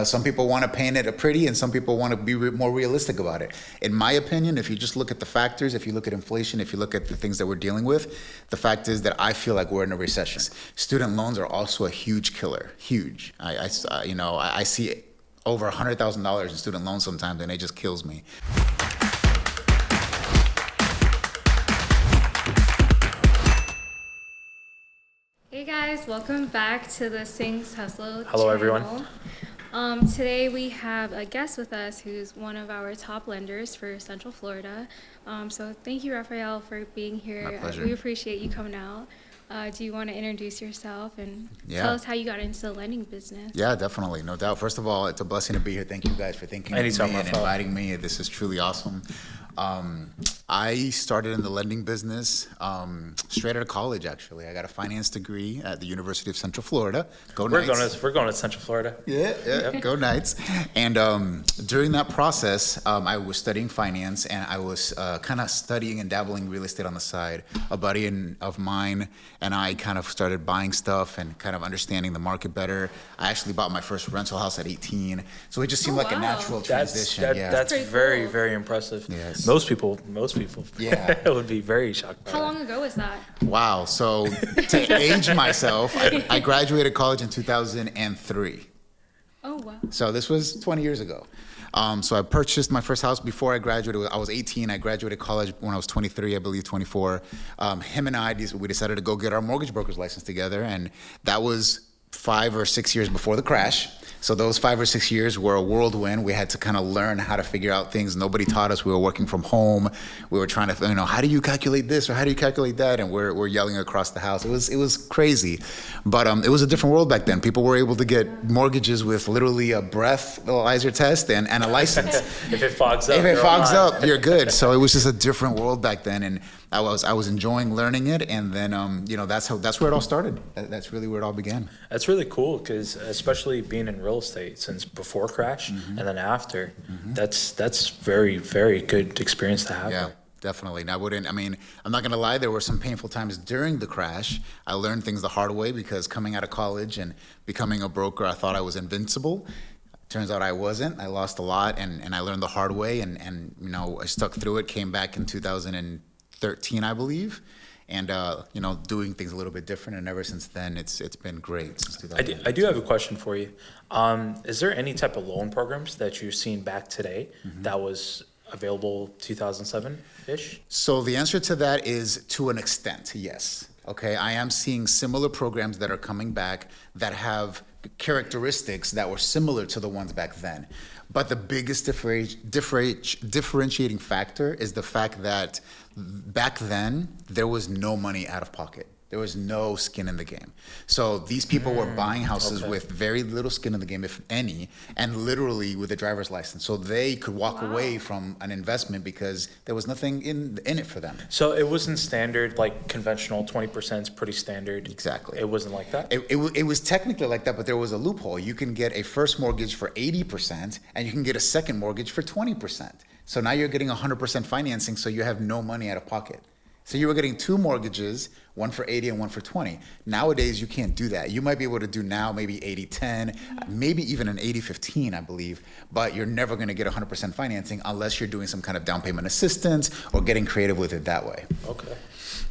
Some people want to paint it pretty and some people want to be more realistic about it. In my opinion, if you just look at the factors, if you look at inflation, if you look at the things that we're dealing with, the fact is that I feel like we're in a recession. Student loans are also a huge killer, huge. I see over $100,000 in student loans sometimes, and it just kills me. Hey guys, welcome back to the Singh Hustle Hello, channel. everyone. Today we have a guest with us who's one of our top lenders for Central Florida. So thank you, Rafael, for being here. My pleasure. We appreciate you coming out. Do you want to introduce yourself and Yeah. tell us how you got into the lending business? Yeah, definitely, no doubt. First of all, it's a blessing to be here. Thank you guys for thinking of Anytime, me and Rafael. inviting me. This is truly awesome. I started in the lending business straight out of college, actually. I got a finance degree at the University of Central Florida. Go Knights. We're going to Central Florida. Yeah, go Knights. And during that process, I was studying finance, and I was kind of studying and dabbling real estate on the side. A buddy of mine and I kind of started buying stuff and kind of understanding the market better. I actually bought my first rental house at 18. So it just seemed like a natural transition. That's Pretty very, cool. very impressive. Yes. Most people Yeah. would be very shocked by How that. long ago was that? Wow. So to age myself, I graduated college in 2003. Oh, wow. So this was 20 years ago. So I purchased my first house before I graduated. I was 18. I graduated college when I was 23, I believe 24. Him and we decided to go get our mortgage broker's license together. And that was 5 or 6 years before the crash. So those 5 or 6 years were a whirlwind. We had to kind of learn how to figure out things. Nobody taught us. We were working from home. We were trying to, how do you calculate this or how do you calculate that? And we're yelling across the house. It was crazy, but it was a different world back then. People were able to get mortgages with literally a breathalyzer test and a license. If it fogs up, If it you're fogs online. up, you're good. So it was just a different world back then, and I was enjoying learning it. And then that's where it all started. That's really where it all began. That's really cool because especially being in real estate since before crash and then after, that's very, very good experience to have. Yeah, definitely. And I'm not gonna lie, there were some painful times during the crash. I learned things the hard way because coming out of college and becoming a broker, I thought I was invincible. Turns out I wasn't. I lost a lot, and I learned the hard way, and I stuck through it, came back in 2013, I believe, and doing things a little bit different, and ever since then, it's been great since 2013. I do have a question for you. Is there any type of loan programs that you've seen back today that was available 2007-ish? So the answer to that is to an extent, yes. Okay, I am seeing similar programs that are coming back that have characteristics that were similar to the ones back then. But the biggest differentiating factor is the fact that back then, there was no money out of pocket. There was no skin in the game. So these people were buying houses with very little skin in the game, if any, and literally with a driver's license. So they could walk away from an investment because there was nothing in it for them. So it wasn't standard, like conventional 20% is pretty standard. Exactly. It wasn't like that? It was technically like that, but there was a loophole. You can get a first mortgage for 80%, and you can get a second mortgage for 20%. So now you're getting 100% financing, so you have no money out of pocket. So you were getting 2 mortgages, one for 80 and one for 20. Nowadays, you can't do that. You might be able to do now maybe 80-10, maybe even an 80-15, I believe, but you're never going to get 100% financing unless you're doing some kind of down payment assistance or getting creative with it that way. Okay.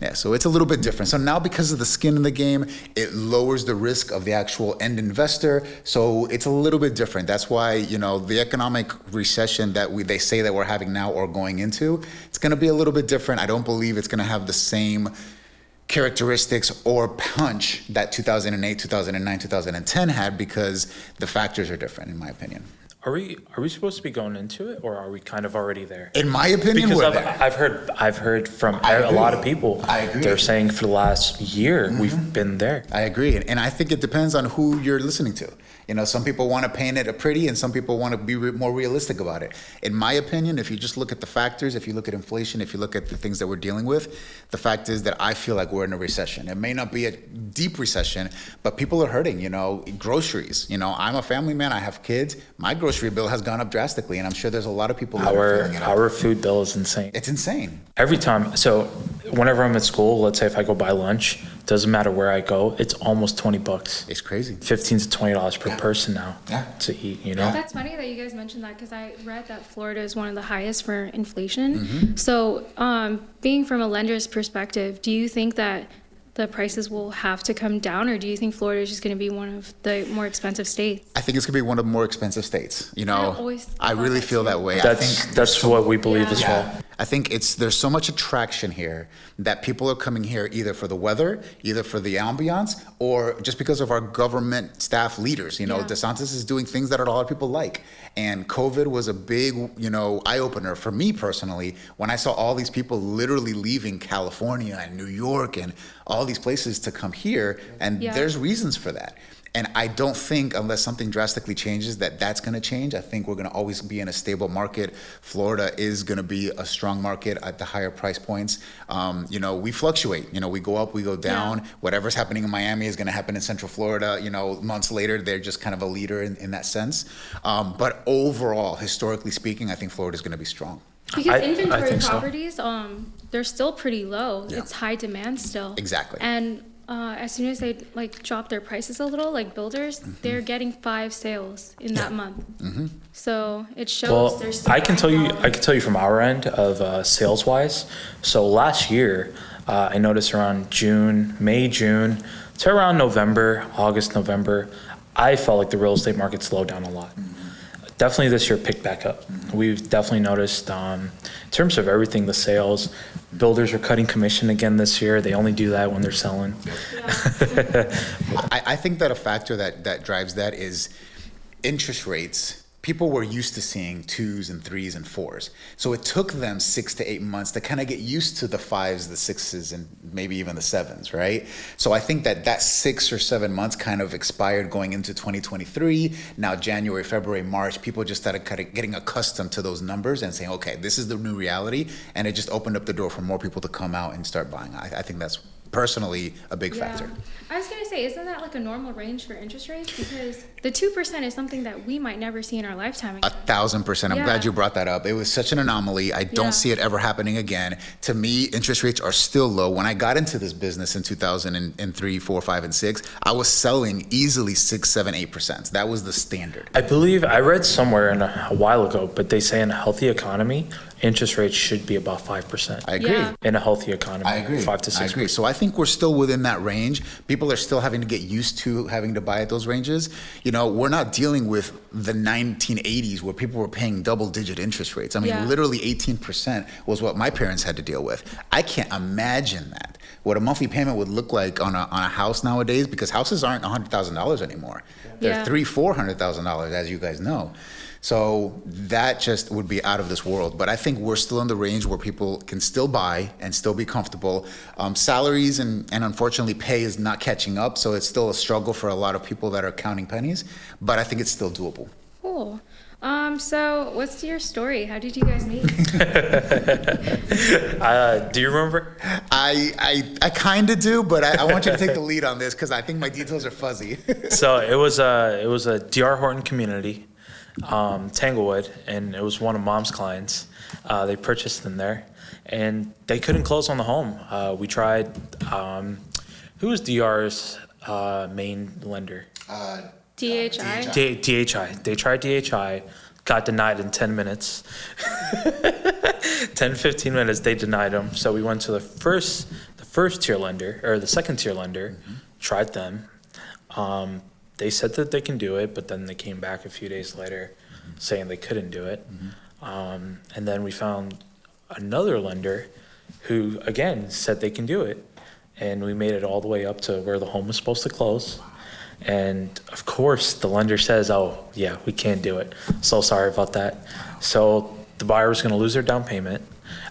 Yeah, so it's a little bit different. So now because of the skin in the game, it lowers the risk of the actual end investor. So it's a little bit different. That's why, the economic recession that they say that we're having now or going into, it's going to be a little bit different. I don't believe it's going to have the same characteristics or punch that 2008, 2009, 2010 had because the factors are different, in my opinion. Are we supposed to be going into it, or are we kind of already there? In my opinion, Because we're there. I've heard from I a agree. lot of people. I agree. They're saying for the last year we've been there. I agree. And I think it depends on who you're listening to. Some people want to paint it pretty and some people want to be more realistic about it. In my opinion, if you just look at the factors, if you look at inflation, if you look at the things that we're dealing with, the fact is that I feel like we're in a recession. It may not be a deep recession, but people are hurting, groceries. I'm a family man. I have kids. My groceries grocery bill has gone up drastically, and I'm sure there's a lot of people that are feeling it. Our food bill is insane. It's insane. Every time. So whenever I'm at school, let's say if I go buy lunch, doesn't matter where I go, it's almost $20. It's crazy. $15 to $20 per person now to eat, you know? That's funny that you guys mentioned that, because I read that Florida is one of the highest for inflation. So being from a lender's perspective, do you think that the prices will have to come down, or do you think Florida is just going to be one of the more expensive states? I think it's going to be one of the more expensive states. You know, I really that feel too. that way. That's what we believe as well. I think there's so much attraction here that people are coming here either for the weather, either for the ambiance, or just because of our government staff leaders. You know, DeSantis is doing things that a lot of people like. And COVID was a big, eye-opener for me personally when I saw all these people literally leaving California and New York and all these places to come here. And there's reasons for that. And I don't think, unless something drastically changes, that's going to change. I think we're going to always be in a stable market. Florida is going to be a strong market at the higher price points. We fluctuate. We go up, we go down. Yeah. Whatever's happening in Miami is going to happen in Central Florida. Months later, they're just kind of a leader in that sense. But overall, historically speaking, I think Florida is going to be strong. Because inventory properties, they're still pretty low. Yeah. It's high demand still. Exactly. And as soon as they drop their prices a little, like builders, they're getting 5 sales in that month. So it shows there's. I can tell you from our end of sales wise. So last year, I noticed around May, June to around August, November, I felt like the real estate market slowed down a lot. Definitely this year picked back up. We've definitely noticed in terms of everything, the sales. Builders are cutting commission again this year. They only do that when they're selling. Yeah. I think that a factor that drives that is interest rates. People were used to seeing 2s and 3s and 4s. So it took them 6 to 8 months to kind of get used to the 5s, the 6s, and maybe even the 7s, right? So I think that 6 or 7 months kind of expired going into 2023. Now January, February, March, people just started kind of getting accustomed to those numbers and saying, okay, this is the new reality. And it just opened up the door for more people to come out and start buying. I think that's personally a big factor. I was going to say, isn't that like a normal range for interest rates? Because the 2% is something that we might never see in our lifetime again. 1,000%. I'm glad you brought that up. It was such an anomaly. I don't see it ever happening again. To me, interest rates are still low. When I got into this business in 2003, 4, 5, and 6, I was selling easily 6, 7, 8%. That was the standard. I believe I read somewhere a while ago, but they say in a healthy economy, interest rates should be about 5%. I agree. Yeah. In a healthy economy. I agree. 5 to 6%. I agree. So I think we're still within that range. People are still having to get used to having to buy at those ranges. We're not dealing with the 1980s where people were paying double-digit interest rates. I mean, literally 18% was what my parents had to deal with. I can't imagine that. What a monthly payment would look like on a house nowadays, because houses aren't $100,000 anymore. They're $300,000-$400,000, as you guys know. So that just would be out of this world. But I think we're still in the range where people can still buy and still be comfortable. Salaries and unfortunately pay is not catching up. So it's still a struggle for a lot of people that are counting pennies. But I think it's still doable. Cool. So what's your story? How did you guys meet? Do you remember? I kind of do, but I want you to take the lead on this because I think my details are fuzzy. So it was a D.R. Horton community. Tanglewood, and it was one of Mom's clients. They purchased them there, and they couldn't close on the home. We tried. Who was DR's main lender? DHI. DHI. They tried DHI, got denied in 10 minutes. 10, 15 minutes, they denied them. So we went to the first tier lender, or the second tier lender, tried them. They said that they can do it, but then they came back a few days later saying they couldn't do it. And then we found another lender who, again, said they can do it. And we made it all the way up to where the home was supposed to close. And, of course, the lender says, oh, yeah, we can't do it. So sorry about that. So the buyer was going to lose their down payment.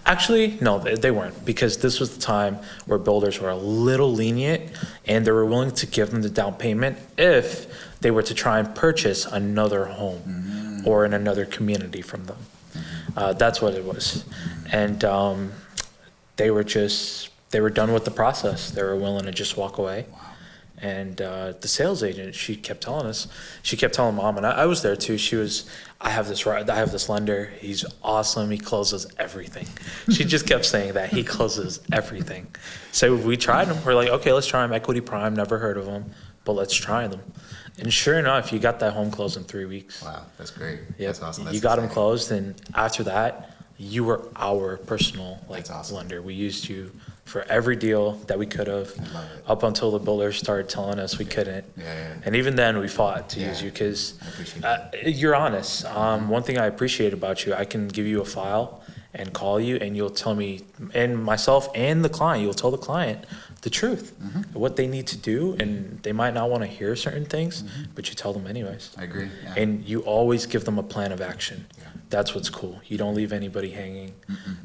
Actually, no, they weren't, because this was the time where builders were a little lenient and they were willing to give them the down payment if they were to try and purchase another home or in another community from them. That's what it was. And they were done with the process. They were willing to just walk away. And the sales agent, she kept telling mom, and I was there too. I have this lender. He's awesome. He closes everything. She just kept saying that he closes everything. So we tried him. We're like, okay, let's try him. Equity Prime, never heard of him, but let's try them. And sure enough, you got that home closed in 3 weeks. Wow, that's great. Yep. That's awesome. That's you got them exciting. closed, and after that, you were our personal That's awesome. lender. We used you for every deal that we could have, I love it. up until the builders started telling us we couldn't. Yeah. And even then, we fought to Yeah. use you because I appreciate that. you're honest. One thing I appreciate about you, I can give you a file and call you, and you'll tell me, and myself and the client, you'll tell the client the truth, what they need to do, and they might not want to hear certain things, but you tell them anyways. I agree. Yeah. And you always give them a plan of action. Yeah. That's what's cool. You don't leave anybody hanging.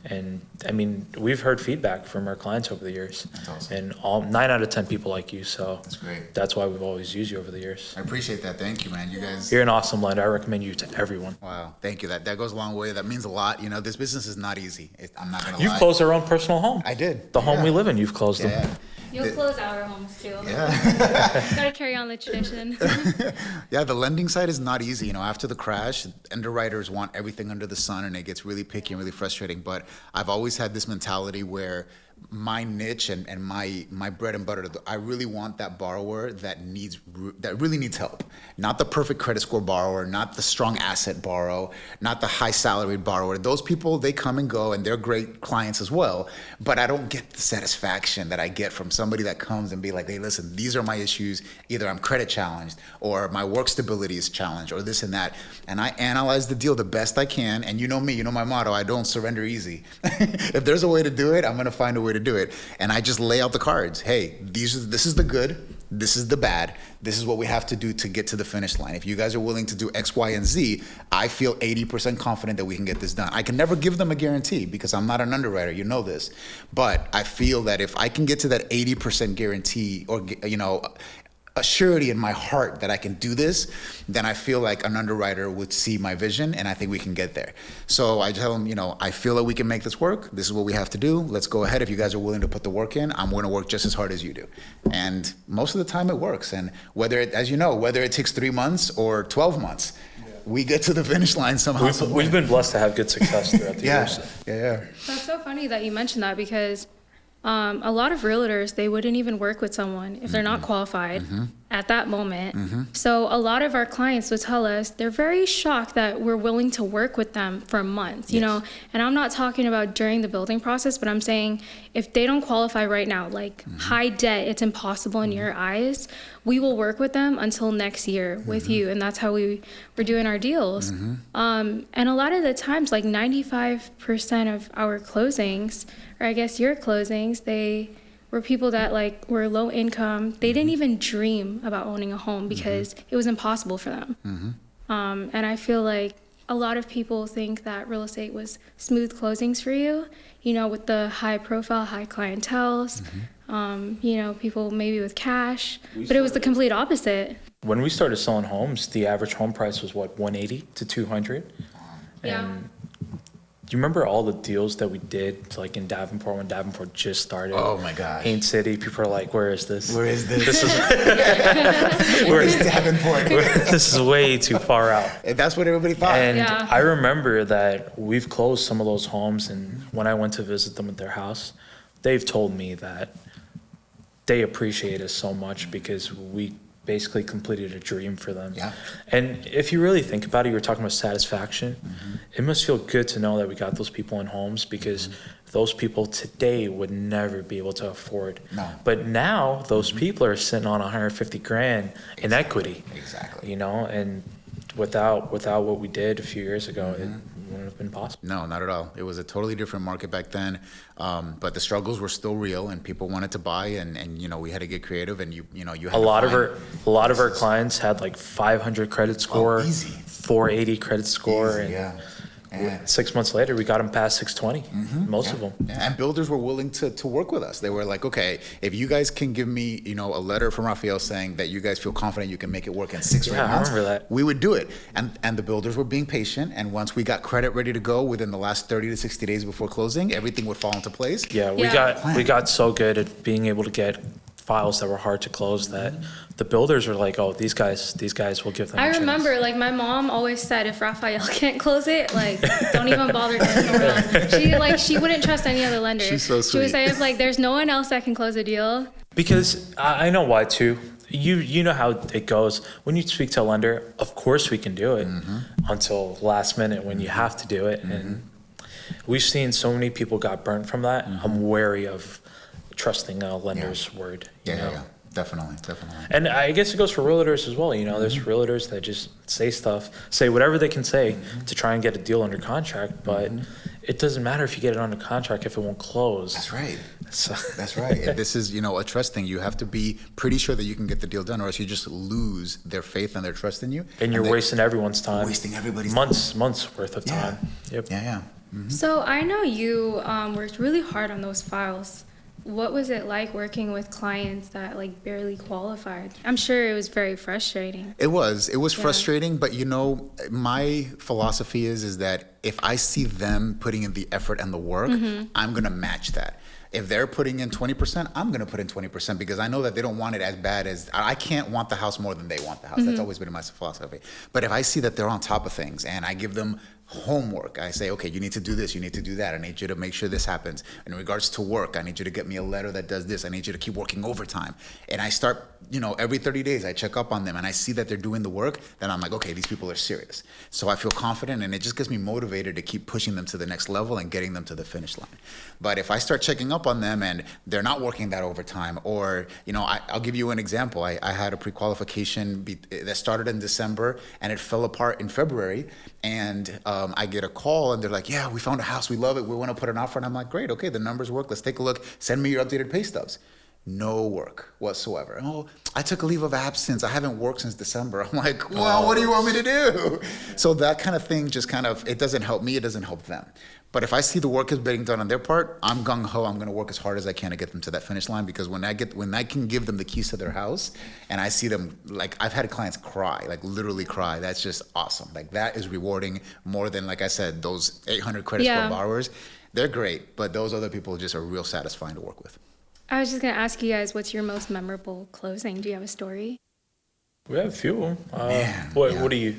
And I mean, we've heard feedback from our clients over the years. That's awesome. And all 9 out of 10 people like you. So That's great. that's why we've always used you over the years. I appreciate that. Thank you, man. You guys. You're an awesome lender. I recommend you to everyone. Wow. Thank you. That goes a long way. That means a lot. You know, this business is not easy. I'm not gonna lie. You've closed our own personal home. I did. The home Yeah. we live in, you've closed them. Yeah. You'll close our homes too. Yeah. Gotta carry on the tradition. Yeah, the lending side is not easy. You know, after the crash, underwriters want everything under the sun, and it gets really picky and really frustrating. But I've always had this mentality where my niche and my bread and butter, I really want that borrower that really needs help. Not the perfect credit score borrower, not the strong asset borrower, not the high salaried borrower. Those people, they come and go, and they're great clients as well. But I don't get the satisfaction that I get from somebody that comes and be like, hey, listen, these are my issues. Either I'm credit challenged, or my work stability is challenged, or this and that. And I analyze the deal the best I can. And you know me, you know my motto, I don't surrender easy. If there's a way to do it, I'm gonna find a way to do it. And I just lay out the cards. Hey, this is the good, this is the bad, this is what we have to do to get to the finish line. If you guys are willing to do X, Y, and Z, I feel 80% confident that we can get this done. I can never give them a guarantee because I'm not an underwriter, you know this. But I feel that if I can get to that 80% guarantee, or, you know, a surety in my heart that I can do this, then I feel like an underwriter would see my vision, and I think we can get there. So I tell them, you know, I feel that we can make this work. This is what we have to do. Let's go ahead. If you guys are willing to put the work in, I'm going to work just as hard as you do. And most of the time it works. And whether it, as you know, whether it takes 3 months or 12 months, we get to the finish line somehow. We've been blessed to have good success throughout the years. Yeah. That's so funny that you mentioned that because a lot of realtors, they wouldn't even work with someone if they're not qualified at that moment. So a lot of our clients would tell us they're very shocked that we're willing to work with them for months, you know, and I'm not talking about during the building process, but I'm saying if they don't qualify right now, like high debt, it's impossible in your eyes, we will work with them until next year with you. And that's how we're doing our deals. And a lot of the times, like 95% of our closings, or I guess your closings, they were people that like were low income. They didn't even dream about owning a home because it was impossible for them. And I feel like a lot of people think that real estate was smooth closings for you, you know, with the high profile, high clienteles, you know, people maybe with cash, but it was the complete opposite. When we started selling homes, the average home price was what, 180 to 200? Yeah. And do you remember all the deals that we did, like in Davenport, when Davenport just started? Oh my gosh. Haines City, people are like, where is this? Where is this? This is Where is Davenport? this is way too far out. That's what everybody thought. And Yeah. I remember that we've closed some of those homes, and when I went to visit them at their house, they've told me that they appreciate us so much because we basically completed a dream for them. Yeah. And if you really think about it, you were talking about satisfaction. It must feel good to know that we got those people in homes because those people today would never be able to afford. No. But now those people are sitting on 150 grand in equity. Exactly. You know, and without what we did a few years ago, it wouldn't have been possible. No, not at all. It was a totally different market back then, but the struggles were still real, and people wanted to buy, and you know we had to get creative, and you had A lot to of our clients had like 500 credit score, easy. 480 credit score, Easy, and yeah. 6 months later we got them past 620. Most of them. Yeah, and builders were willing to work with us. They were like, okay, if you guys can give me, you know, a letter from Rafael saying that you guys feel confident you can make it work in 6 or 8 Yeah, I months, remember that. we would do it. And the builders were being patient. And once we got credit ready to go within the last 30 to 60 days before closing, everything would fall into place. Yeah, Yeah. we got so good at being able to get files that were hard to close that the builders are like, oh, these guys will give them a I chance. remember, like, my mom always said, if Rafael can't close it, like, don't even bother going somewhere else. She wouldn't trust any other lender. She's so She would sweet. say, if, like, there's no one else that can close a deal. Because I know why too. You know how it goes. When you speak to a lender, of course we can do it until last minute when you have to do it. And we've seen so many people got burnt from that. I'm wary of trusting a lender's word. You know? Yeah. Definitely. And I guess it goes for realtors as well. You know, there's realtors that just say whatever they can say to try and get a deal under contract, but it doesn't matter if you get it under contract if it won't close. That's right. So. That's right. If this is, a trust thing, you have to be pretty sure that you can get the deal done, or else you just lose their faith and their trust in you. And you're wasting everyone's time. Wasting everybody's months worth of time. Yep. Yeah. So I know you worked really hard on those files. What was it like working with clients that like barely qualified? I'm sure it was very frustrating. It was frustrating, but my philosophy is that if I see them putting in the effort and the work, I'm going to match that. If they're putting in 20%, I'm going to put in 20% because I know that they don't want it as bad as I can't want the house more than they want the house. That's always been my philosophy. But if I see that they're on top of things and I give them homework, I say, okay, you need to do this, you need to do that. I need you to make sure this happens. In regards to work, I need you to get me a letter that does this. I need you to keep working overtime. And I start, every 30 days I check up on them and I see that they're doing the work, then I'm like, okay, these people are serious. So I feel confident and it just gets me motivated to keep pushing them to the next level and getting them to the finish line. But if I start checking up on them and they're not working that overtime, or, I'll give you an example. I had a pre-qualification that started in December and it fell apart in February. And I get a call and they're like, yeah, we found a house. We love it. We want to put an offer. And I'm like, great. Okay, the numbers work. Let's take a look. Send me your updated pay stubs. No work whatsoever. Oh, I took a leave of absence. I haven't worked since December. I'm like, well, what do you want me to do? So that kind of thing just it doesn't help me. It doesn't help them. But if I see the work is being done on their part, I'm gung-ho. I'm going to work as hard as I can to get them to that finish line, because when I can give them the keys to their house and I see them, like, I've had clients cry, like literally cry. That's just awesome. Like, that is rewarding more than, like I said, those 800 credit score borrowers. They're great, but those other people just are real satisfying to work with. I was just going to ask you guys, what's your most memorable closing? Do you have a story? We have a few. What do you?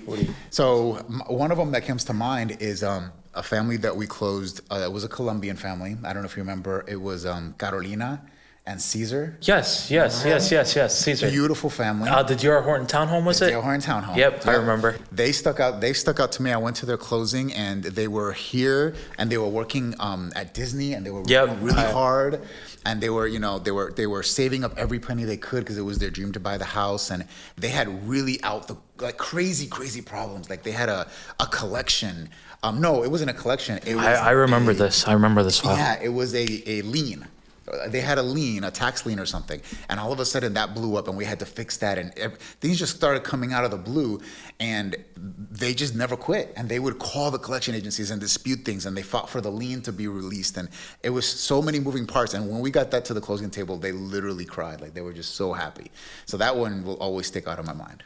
So one of them that comes to mind is a family that we closed. It was a Colombian family. I don't know if you remember. It was Carolina and Caesar. Yes. Caesar. Beautiful family. The D.R. Horton townhome, was it? D.R. Horton townhome. Yep, I remember. They stuck out to me. I went to their closing and they were here and they were working at Disney and they were working really hard. And they were saving up every penny they could because it was their dream to buy the house. And they had really crazy problems. Like, they had a collection. No, it wasn't a collection. It was I remember this. I remember this file. Yeah, it was a lien. They had a tax lien or something, and all of a sudden that blew up and we had to fix that, and things just started coming out of the blue, and they just never quit, and they would call the collection agencies and dispute things, and they fought for the lien to be released, and it was so many moving parts, and when we got that to the closing table, they literally cried. Like, they were just so happy. So that one will always stick out in my mind.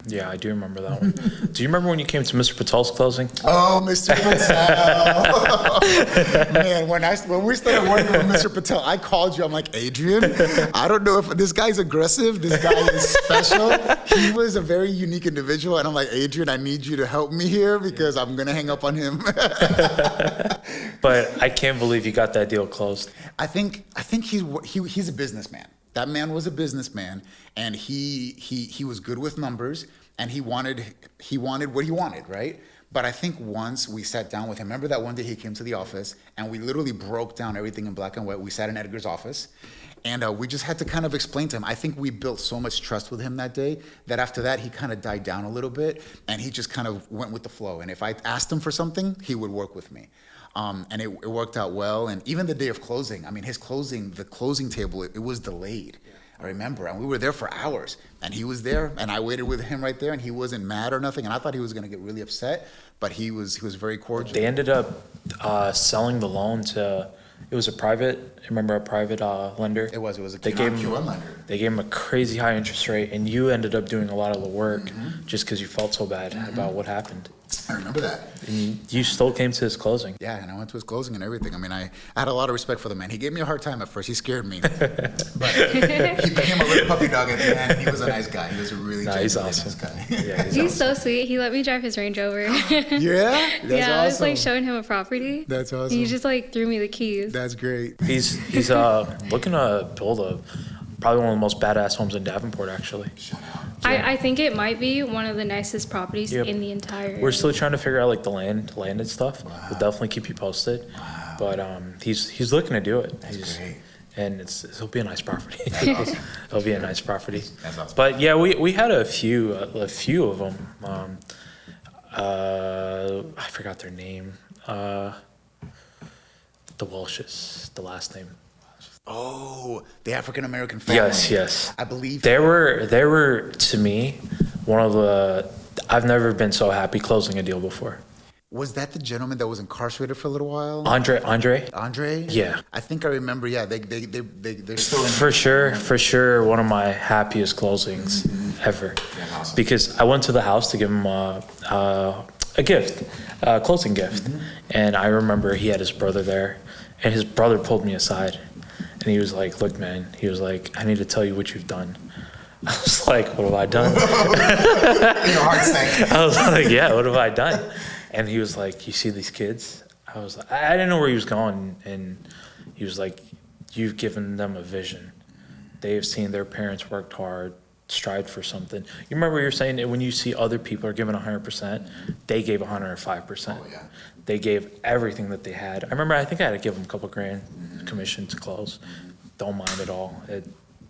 Yeah, I do remember that one. Do you remember when you came to Mr. Patel's closing? Oh, Mr. Patel. Man, when we started working with Mr. Patel, I called you. I'm like, Adrian, I don't know if this guy's aggressive. This guy is special. He was a very unique individual. And I'm like, Adrian, I need you to help me here because I'm going to hang up on him. But I can't believe you got that deal closed. I think he's a businessman. That man was a businessman, and he was good with numbers, and he wanted what he wanted, right? But I think once we sat down with him, remember that one day he came to the office, and we literally broke down everything in black and white. We sat in Edgar's office, and we just had to kind of explain to him. I think we built so much trust with him that day that after that, he kind of died down a little bit, and he just kind of went with the flow. And if I asked him for something, he would work with me. And it worked out well. And even the day of closing, I mean, the closing table, it was delayed. Yeah. I remember, and we were there for hours, and he was there, and I waited with him right there, and he wasn't mad or nothing, and I thought he was going to get really upset, but he was very cordial. They ended up selling the loan to, it was a private lender. It was a Q1 lender. They gave him a crazy high interest rate, and you ended up doing a lot of the work just because you felt so bad about what happened. I remember that. And you still came to his closing. Yeah, and I went to his closing and everything. I mean, I had a lot of respect for the man. He gave me a hard time at first. He scared me. But he became a little puppy dog at the end. He was a nice guy. He was a really He's genuinely awesome. nice guy. Yeah, He's so sweet. He let me drive his Range Rover. Yeah? That's Yeah, I was awesome. like showing him a property. That's And awesome. he just like threw me the keys. That's great. He's looking to build probably one of the most badass homes in Davenport, actually. Shout out. I think it might be one of the nicest properties Yep. in the entire. We're still trying to figure out like the land and stuff. We'll definitely keep you posted. Wow. But he's looking to do it. That's great. And it'll be a nice property. awesome. It'll be a nice property. That's awesome. But yeah, we had a few of them. I forgot their name. The Welshes, the last name. Oh, the African American family. Yes. I believe They were to me one of the. I've never been so happy closing a deal before. Was that the gentleman that was incarcerated for a little while? Andre. Andre? Yeah. I think I remember. Yeah, they're still in. For sure, one of my happiest closings ever. Yeah, awesome. Because I went to the house to give him a gift, a closing gift, and I remember he had his brother there, and his brother pulled me aside, and he was like, "Look, man," he was like, "I need to tell you what you've done." I was like, "What have I done?" Your heart sank. I was like, "Yeah, what have I done?" And he was like, "You see these kids?" I was like, I didn't know where he was going, and he was like, "You've given them a vision. They have seen their parents worked hard, strived for something." You remember you were saying that when you see other people are giving 100%, they gave 105%. Oh, yeah. They gave everything that they had. I remember, I think I had to give them a couple grand commission to close. Don't mind at all.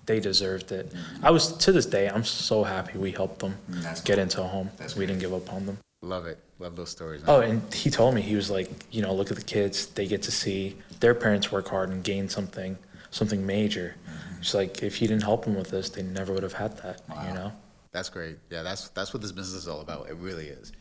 They deserved it. To this day, I'm so happy we helped them That's get cool. into a home. That's We great. didn't give up on them. Love it. Love those stories. Oh, and he told me, he was like, look at the kids. They get to see their parents work hard and gain something major. It's like, if you didn't help them with this, they never would have had that, Wow. That's great. Yeah, that's what this business is all about. It really is.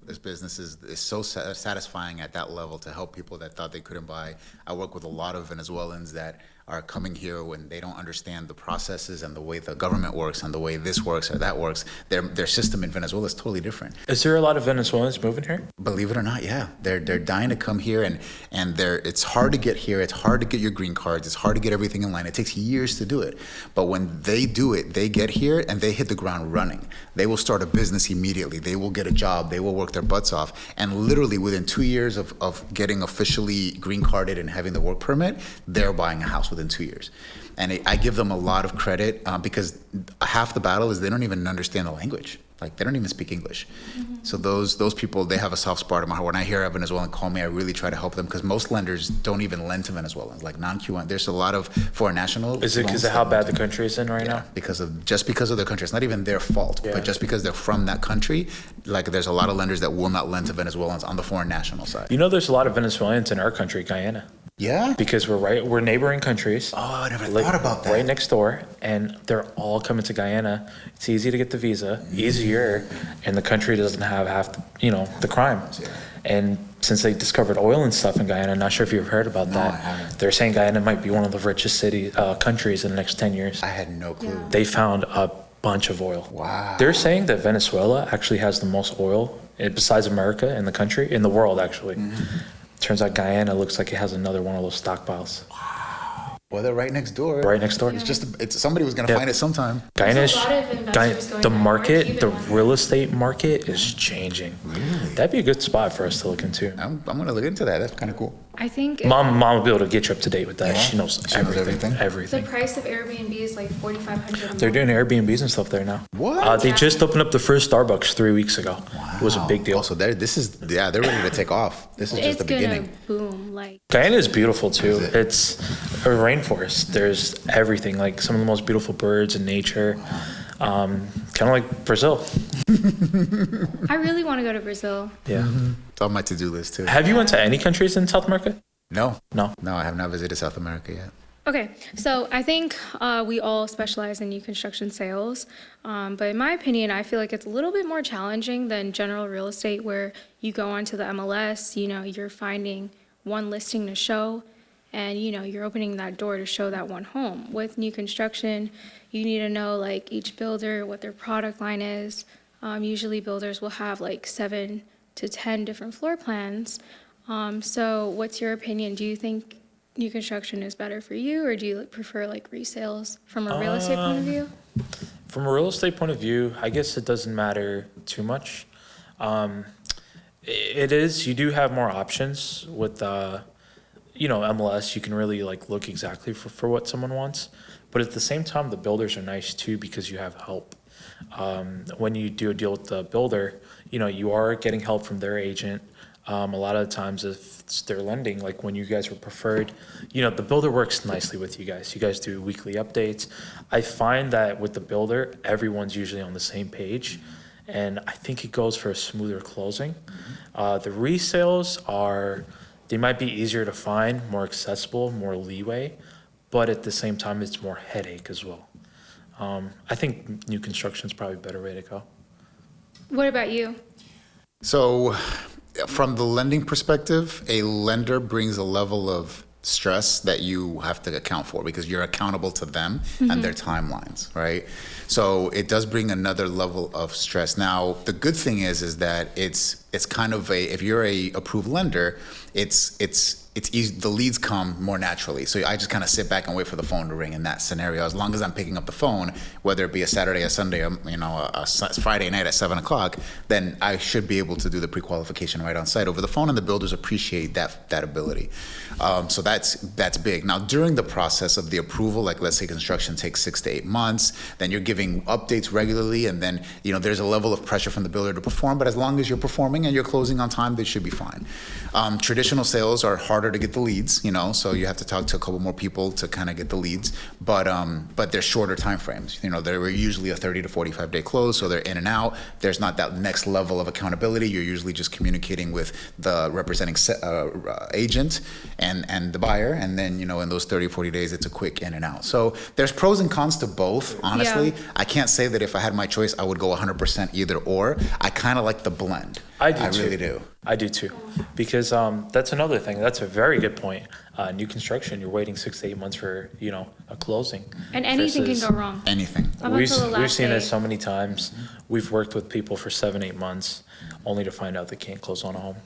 This business is so satisfying at that level to help people that thought they couldn't buy. I work with a lot of Venezuelans that are coming here when they don't understand the processes and the way the government works and the way this works or that works. Their system in Venezuela is totally different. Is there a lot of Venezuelans moving here? Believe it or not, yeah, they're dying to come here, and it's hard to get here. It's hard to get your green cards. It's hard to get everything in line. It takes years to do it, but when they do it, they get here and they hit the ground running. They will start a business immediately. They will get a job. They will work their butts off, and literally within 2 years of getting officially green carded and having the work permit, they're buying a house within 2 years. And I give them a lot of credit because half the battle is they don't even understand the language. Like, they don't even speak English. Mm-hmm. So those people, they have a soft spot in my heart. When I hear a Venezuelan call me, I really try to help them because most lenders don't even lend to Venezuelans, like non-Q1. There's a lot of foreign national. Is it because of how bad the country is in right now? Because of their country. It's not even their fault, Yeah. but just because they're from that country, like there's a lot of lenders that will not lend to Venezuelans on the foreign national side. There's a lot of Venezuelans in our country, Guyana, Yeah? because we're neighboring countries. Oh, I never Like, thought about that. Right next door, and they're all coming to Guyana. It's easy to get the visa, easier, and the country doesn't have half, the crime. Yeah. And since they discovered oil and stuff in Guyana, I'm not sure if you've heard about No, that. I haven't. They're saying Guyana might be one of the richest countries in the next 10 years. I had no clue. Yeah. They found a bunch of oil. Wow. They're saying that Venezuela actually has the most oil, besides America, in the world, actually. Mm-hmm. Turns out Guyana looks like it has another one of those stockpiles. Well, they're right next door. Right next door. It's just somebody was gonna Yep. find it sometime. Guyana There's is, a lot of investors going the there. market, Cuban the ones. real estate market is changing. Really? That'd be a good spot for us to look into. I'm gonna look into that. That's kind of cool. I think Mom will be able to get you up to date with that. Yeah? She knows She knows everything. everything? the price of Airbnb is like $4,500. They're doing Airbnbs and stuff there now. What? They just opened up the first Starbucks 3 weeks ago. It was a big deal. Also, they're ready to take off. This is just It's the gonna beginning. boom. Like, Guyana is beautiful too. Is it? It's a rainforest. There's everything, like some of the most beautiful birds in nature. Kind of like Brazil. I really want to go to Brazil. Yeah. It's on my to-do list too. Have you went to any countries in South America? No, No. I have not visited South America yet. Okay, so I think we all specialize in new construction sales, but in my opinion, I feel like it's a little bit more challenging than general real estate, where you go onto the MLS, you're finding one listing to show, and you're opening that door to show that one home. With new construction, you need to know like each builder, what their product line is. Usually builders will have like 7 to 10 different floor plans. So what's your opinion? Do you think new construction is better for you, or do you prefer like resales from a real estate point of view? From a real estate point of view, I guess it doesn't matter too much. You do have more options with, MLS. You can really like look exactly for what someone wants. But at the same time, the builders are nice too because you have help. When you do a deal with the builder, you are getting help from their agent. A lot of the times if it's their lending, like when you guys were preferred, the builder works nicely with you guys. You guys do weekly updates. I find that with the builder, everyone's usually on the same page. And I think it goes for a smoother closing. The resales they might be easier to find, more accessible, more leeway, but at the same time, it's more headache as well. I think new construction is probably a better way to go. What about you? So, from the lending perspective, a lender brings a level of stress that you have to account for because you're accountable to them and their timelines, right? So it does bring another level of stress. Now, the good thing is that it's kind of if you're a approved lender, it's easy, the leads come more naturally. So I just kind of sit back and wait for the phone to ring in that scenario. As long as I'm picking up the phone, whether it be a Saturday, a Sunday, a Friday night at 7:00, then I should be able to do the pre-qualification right on site over the phone, and the builders appreciate that ability. So that's big. Now, during the process of the approval, like let's say construction takes 6 to 8 months, then you're giving updates regularly, and then there's a level of pressure from the builder to perform. But as long as you're performing and you're closing on time, they should be fine. Traditional sales are harder to get the leads, so you have to talk to a couple more people to kind of get the leads. But they're shorter time frames. They're usually a 30 to 45 day close, so they're in and out. There's not that next level of accountability. You're usually just communicating with the representing agent and the buyer, and then in those 30 or 40 days, it's a quick in and out. So there's pros and cons to both. Honestly, Yeah. I can't say that if I had my choice, I would go 100% either or. I kind of like the blend. I do too. Really do. I do too, because that's another thing. That's a very good point. New construction, you're waiting 6 to 8 months for a closing. And anything versus- can go wrong. Anything. Up until the We've last seen day. it so many times. We've worked with people for 7-8 months, only to find out they can't close on a home.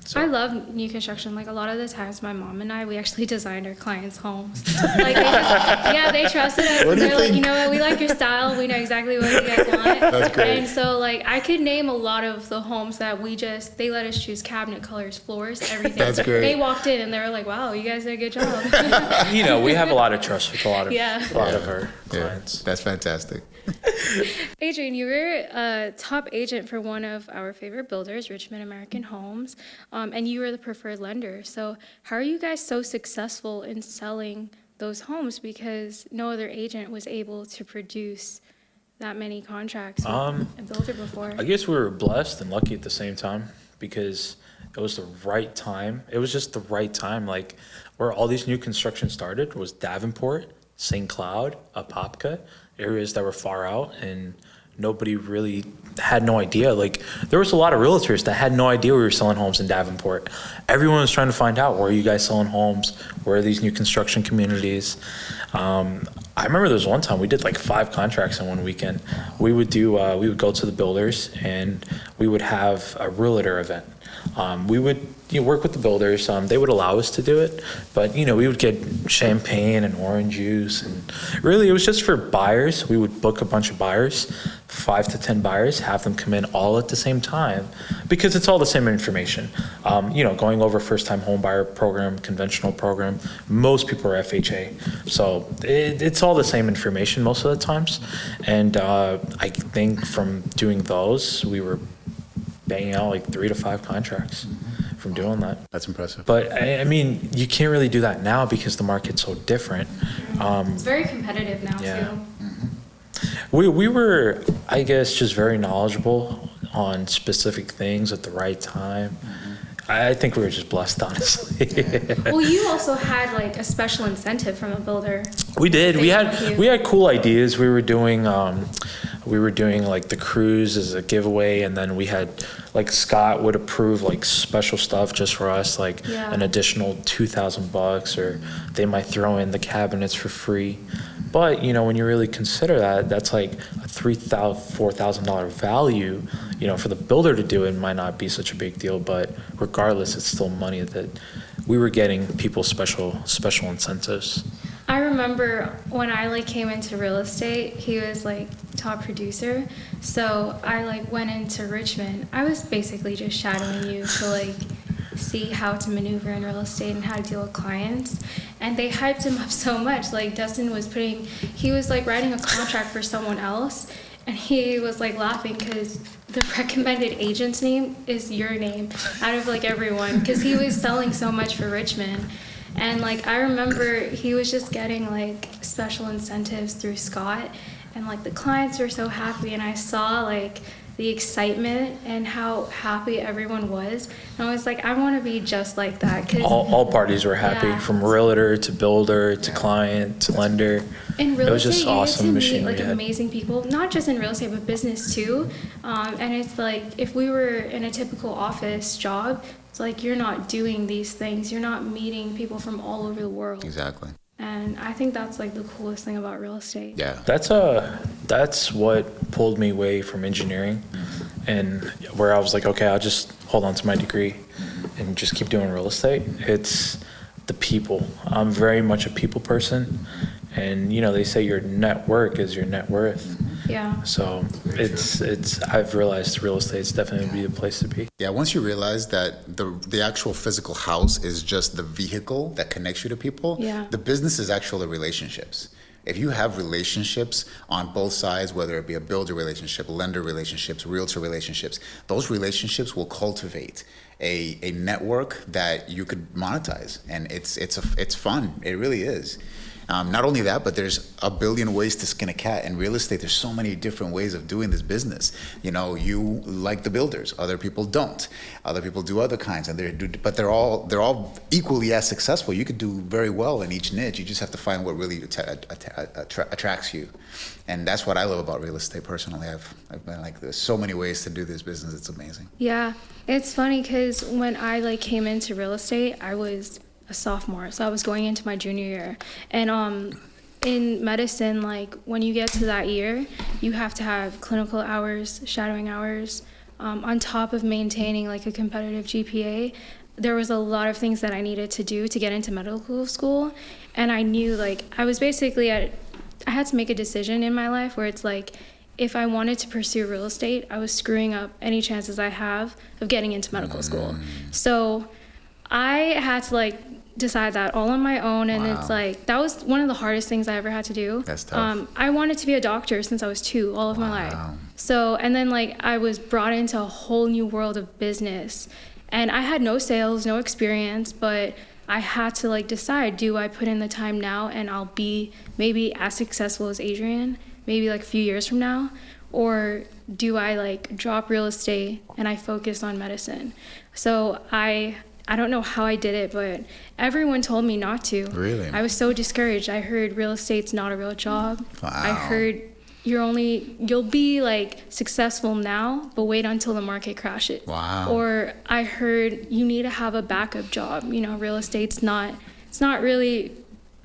So- I love new construction. Like a lot of the times, my mom and we actually designed our clients' homes. Like they trusted us. What do you They're like, think? what, we like your style. We know exactly what you guys want. That's great. And so I could name a lot of the homes that they let us choose cabinet colors, floors, everything. That's great. They walked in and they were like, wow, you guys did a good job. We have a lot of trust with a lot of our clients. That's fantastic. Adrian, you were a top agent for one of our favorite builders, Richmond American Homes, and you were the preferred lender. So how are you guys so successful in selling those homes? Because no other agent was able to produce that many contracts with a builder before. I guess we were blessed and lucky at the same time because it was the right time. It was just the right time. Like where all these new construction started was Davenport, St. Cloud, Apopka, areas that were far out, and nobody really had no idea. Like there was a lot of realtors that had no idea we were selling homes in Davenport. Everyone was trying to find out, where are you guys selling homes? Where are these new construction communities? I remember there was one time we did like 5 contracts in one weekend. We would go to the builders and we would have a realtor event. We would work with the builders. They would allow us to do it, but we would get champagne and orange juice, and really it was just for buyers. We would book a bunch of buyers, 5 to 10 buyers, have them come in all at the same time, because it's all the same information. Going over first-time home buyer program, conventional program. Most people are FHA, so it's all the same information most of the times. And I think from doing those, we were banging out like 3 to 5 contracts from doing that. That's impressive. But I mean, you can't really do that now because the market's so different. It's very competitive now too. We were, I guess, just very knowledgeable on specific things at the right time. I think we were just blessed, honestly. Well, you also had like a special incentive from a builder. We did. We had cool ideas. We were doing we were doing like the cruise as a giveaway, and then we had like Scott would approve like special stuff just for us, like an additional $2,000, or they might throw in the cabinets for free. But when you really consider that, that's like a $3,000, $4,000 value. For the builder to do it might not be such a big deal, but regardless, it's still money that we were getting people special incentives. I remember when I like came into real estate, he was like top producer. So I like went into Richmond. I was basically just shadowing you to like see how to maneuver in real estate and how to deal with clients. And they hyped him up so much. Like Dustin he was like writing a contract for someone else, and he was like laughing because the recommended agent's name is your name out of like everyone, because he was selling so much for Richmond. And like I remember he was just getting like special incentives through Scott, and like the clients were so happy, and I saw like the excitement and how happy everyone was. And I was like, I want to be just like that. Cause all parties were happy, from realtor to builder to client to lender. In real it was estate, just you awesome get to meet machinery. like amazing people, not just in real estate, but business too. And it's like, if we were in a typical office job, it's like you're not doing these things. You're not meeting people from all over the world. Exactly. And I think that's like the coolest thing about real estate. Yeah. That's what pulled me away from engineering, and where I was like, okay, I'll just hold on to my degree and just keep doing real estate. It's the people. I'm very much a people person, and they say your network is your net worth. Yeah. So I've realized real estate's definitely the place to be. Yeah, once you realize that the actual physical house is just the vehicle that connects you to people, the business is actually relationships. If you have relationships on both sides, whether it be a builder relationship, lender relationships, realtor relationships, those relationships will cultivate a network that you could monetize, and it's fun. It really is. Not only that, but there's a billion ways to skin a cat. In real estate, there's so many different ways of doing this business. You like the builders, other people don't. Other people do other kinds, but they're all equally as successful. You could do very well in each niche. You just have to find what really attracts you, and that's what I love about real estate personally. I've been like, there's so many ways to do this business. It's amazing. Yeah, it's funny because when I like came into real estate, I was a sophomore, so I was going into my junior year. And in medicine, like when you get to that year, you have to have clinical hours, shadowing hours, on top of maintaining like a competitive GPA. There was a lot of things that I needed to do to get into medical school, and I knew like I had to make a decision in my life where it's like, if I wanted to pursue real estate, I was screwing up any chances I have of getting into medical school. So I had to like decide that all on my own, and it's like that was one of the hardest things I ever had to do. That's tough. I wanted to be a doctor since I was 2 all of my life. So, and then like I was brought into a whole new world of business, and I had no sales, no experience, but I had to like decide, do I put in the time now and I'll be maybe as successful as Adrian, maybe like a few years from now, or do I like drop real estate and I focus on medicine? So I don't know how I did it, but everyone told me not to. Really? I was so discouraged. I heard real estate's not a real job. Wow. I heard you'll be like successful now, but wait until the market crashes. Wow. Or I heard you need to have a backup job. Real estate's it's not really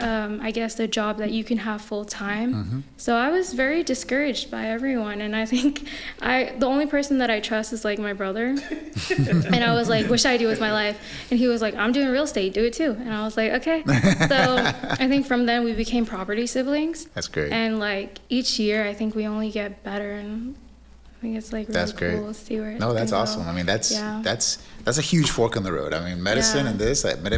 I guess the job that you can have full time. So I was very discouraged by everyone, and I think the only person that I trust is like my brother. And I was like, what should I do with my life? And he was like, I'm doing real estate, do it too. And I was like, okay. So I think from then we became property siblings. That's great. And like each year I think we only get better, and I think it's like really That's great. cool to see where No, that's awesome. I mean, that's a huge fork in the road. I mean, medicine and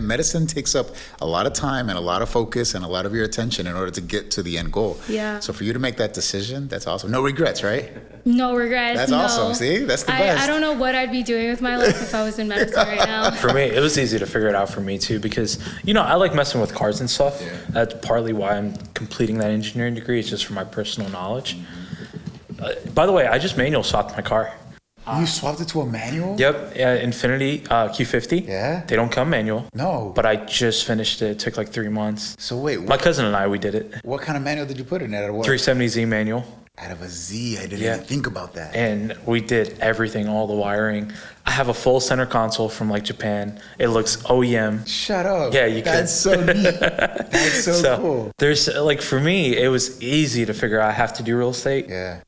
medicine takes up a lot of time and a lot of focus and a lot of your attention in order to get to the end goal. Yeah. So for you to make that decision, that's awesome. No regrets, right? No regrets. That's awesome. See, that's the best. I don't know what I'd be doing with my life if I was in medicine right now. For me, it was easy to figure it out for me too, because I like messing with cars and stuff. Yeah. That's partly why I'm completing that engineering degree. It's just for my personal knowledge. By the way, I just manual swapped my car. You swapped it to a manual? Yep, Infiniti Q50. Yeah? They don't come manual. No. But I just finished it. It took like 3 months. So wait. My cousin and I, we did it. What kind of manual did you put in it? 370Z manual. Out of a Z, I didn't Yeah. even think about that. And we did everything, all the wiring. I have a full center console from like Japan. It looks OEM. Shut up. Yeah, you That's could. so neat. That's so cool. There's like, for me, it was easy to figure out I have to do real estate. Yeah.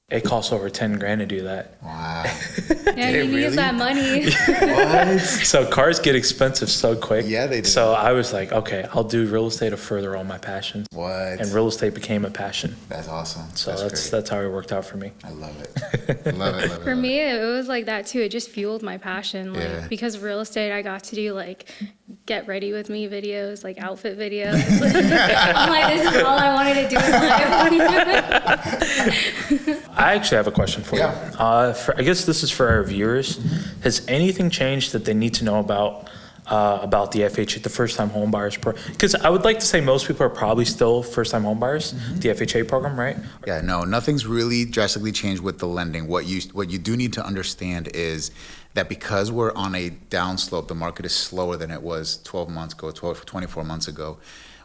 It costs over 10 grand to do that. Wow. Yeah, Did it you need really? that money. What? So cars get expensive so quick. Yeah, they do. So I was like, okay, I'll do real estate to further all my passions. What? And real estate became a passion. That's awesome. So great. that's how it worked out for me. I love it. Love it. For me, it was like that too. It just fueled my passion. Like Yeah. because of real estate, I got to do like get ready with me videos, like outfit videos. I'm like, this is all I wanted to do in life. I actually have a question for Yeah. you. I guess this is for our viewers. Has anything changed that they need to know about the FHA, the first-time home buyers program? Because I would like to say most people are probably still first-time home buyers, the FHA program, right? Yeah, no, nothing's really drastically changed with the lending. What you do need to understand is that because we're on a downslope, the market is slower than it was 12 months ago, 24 months ago.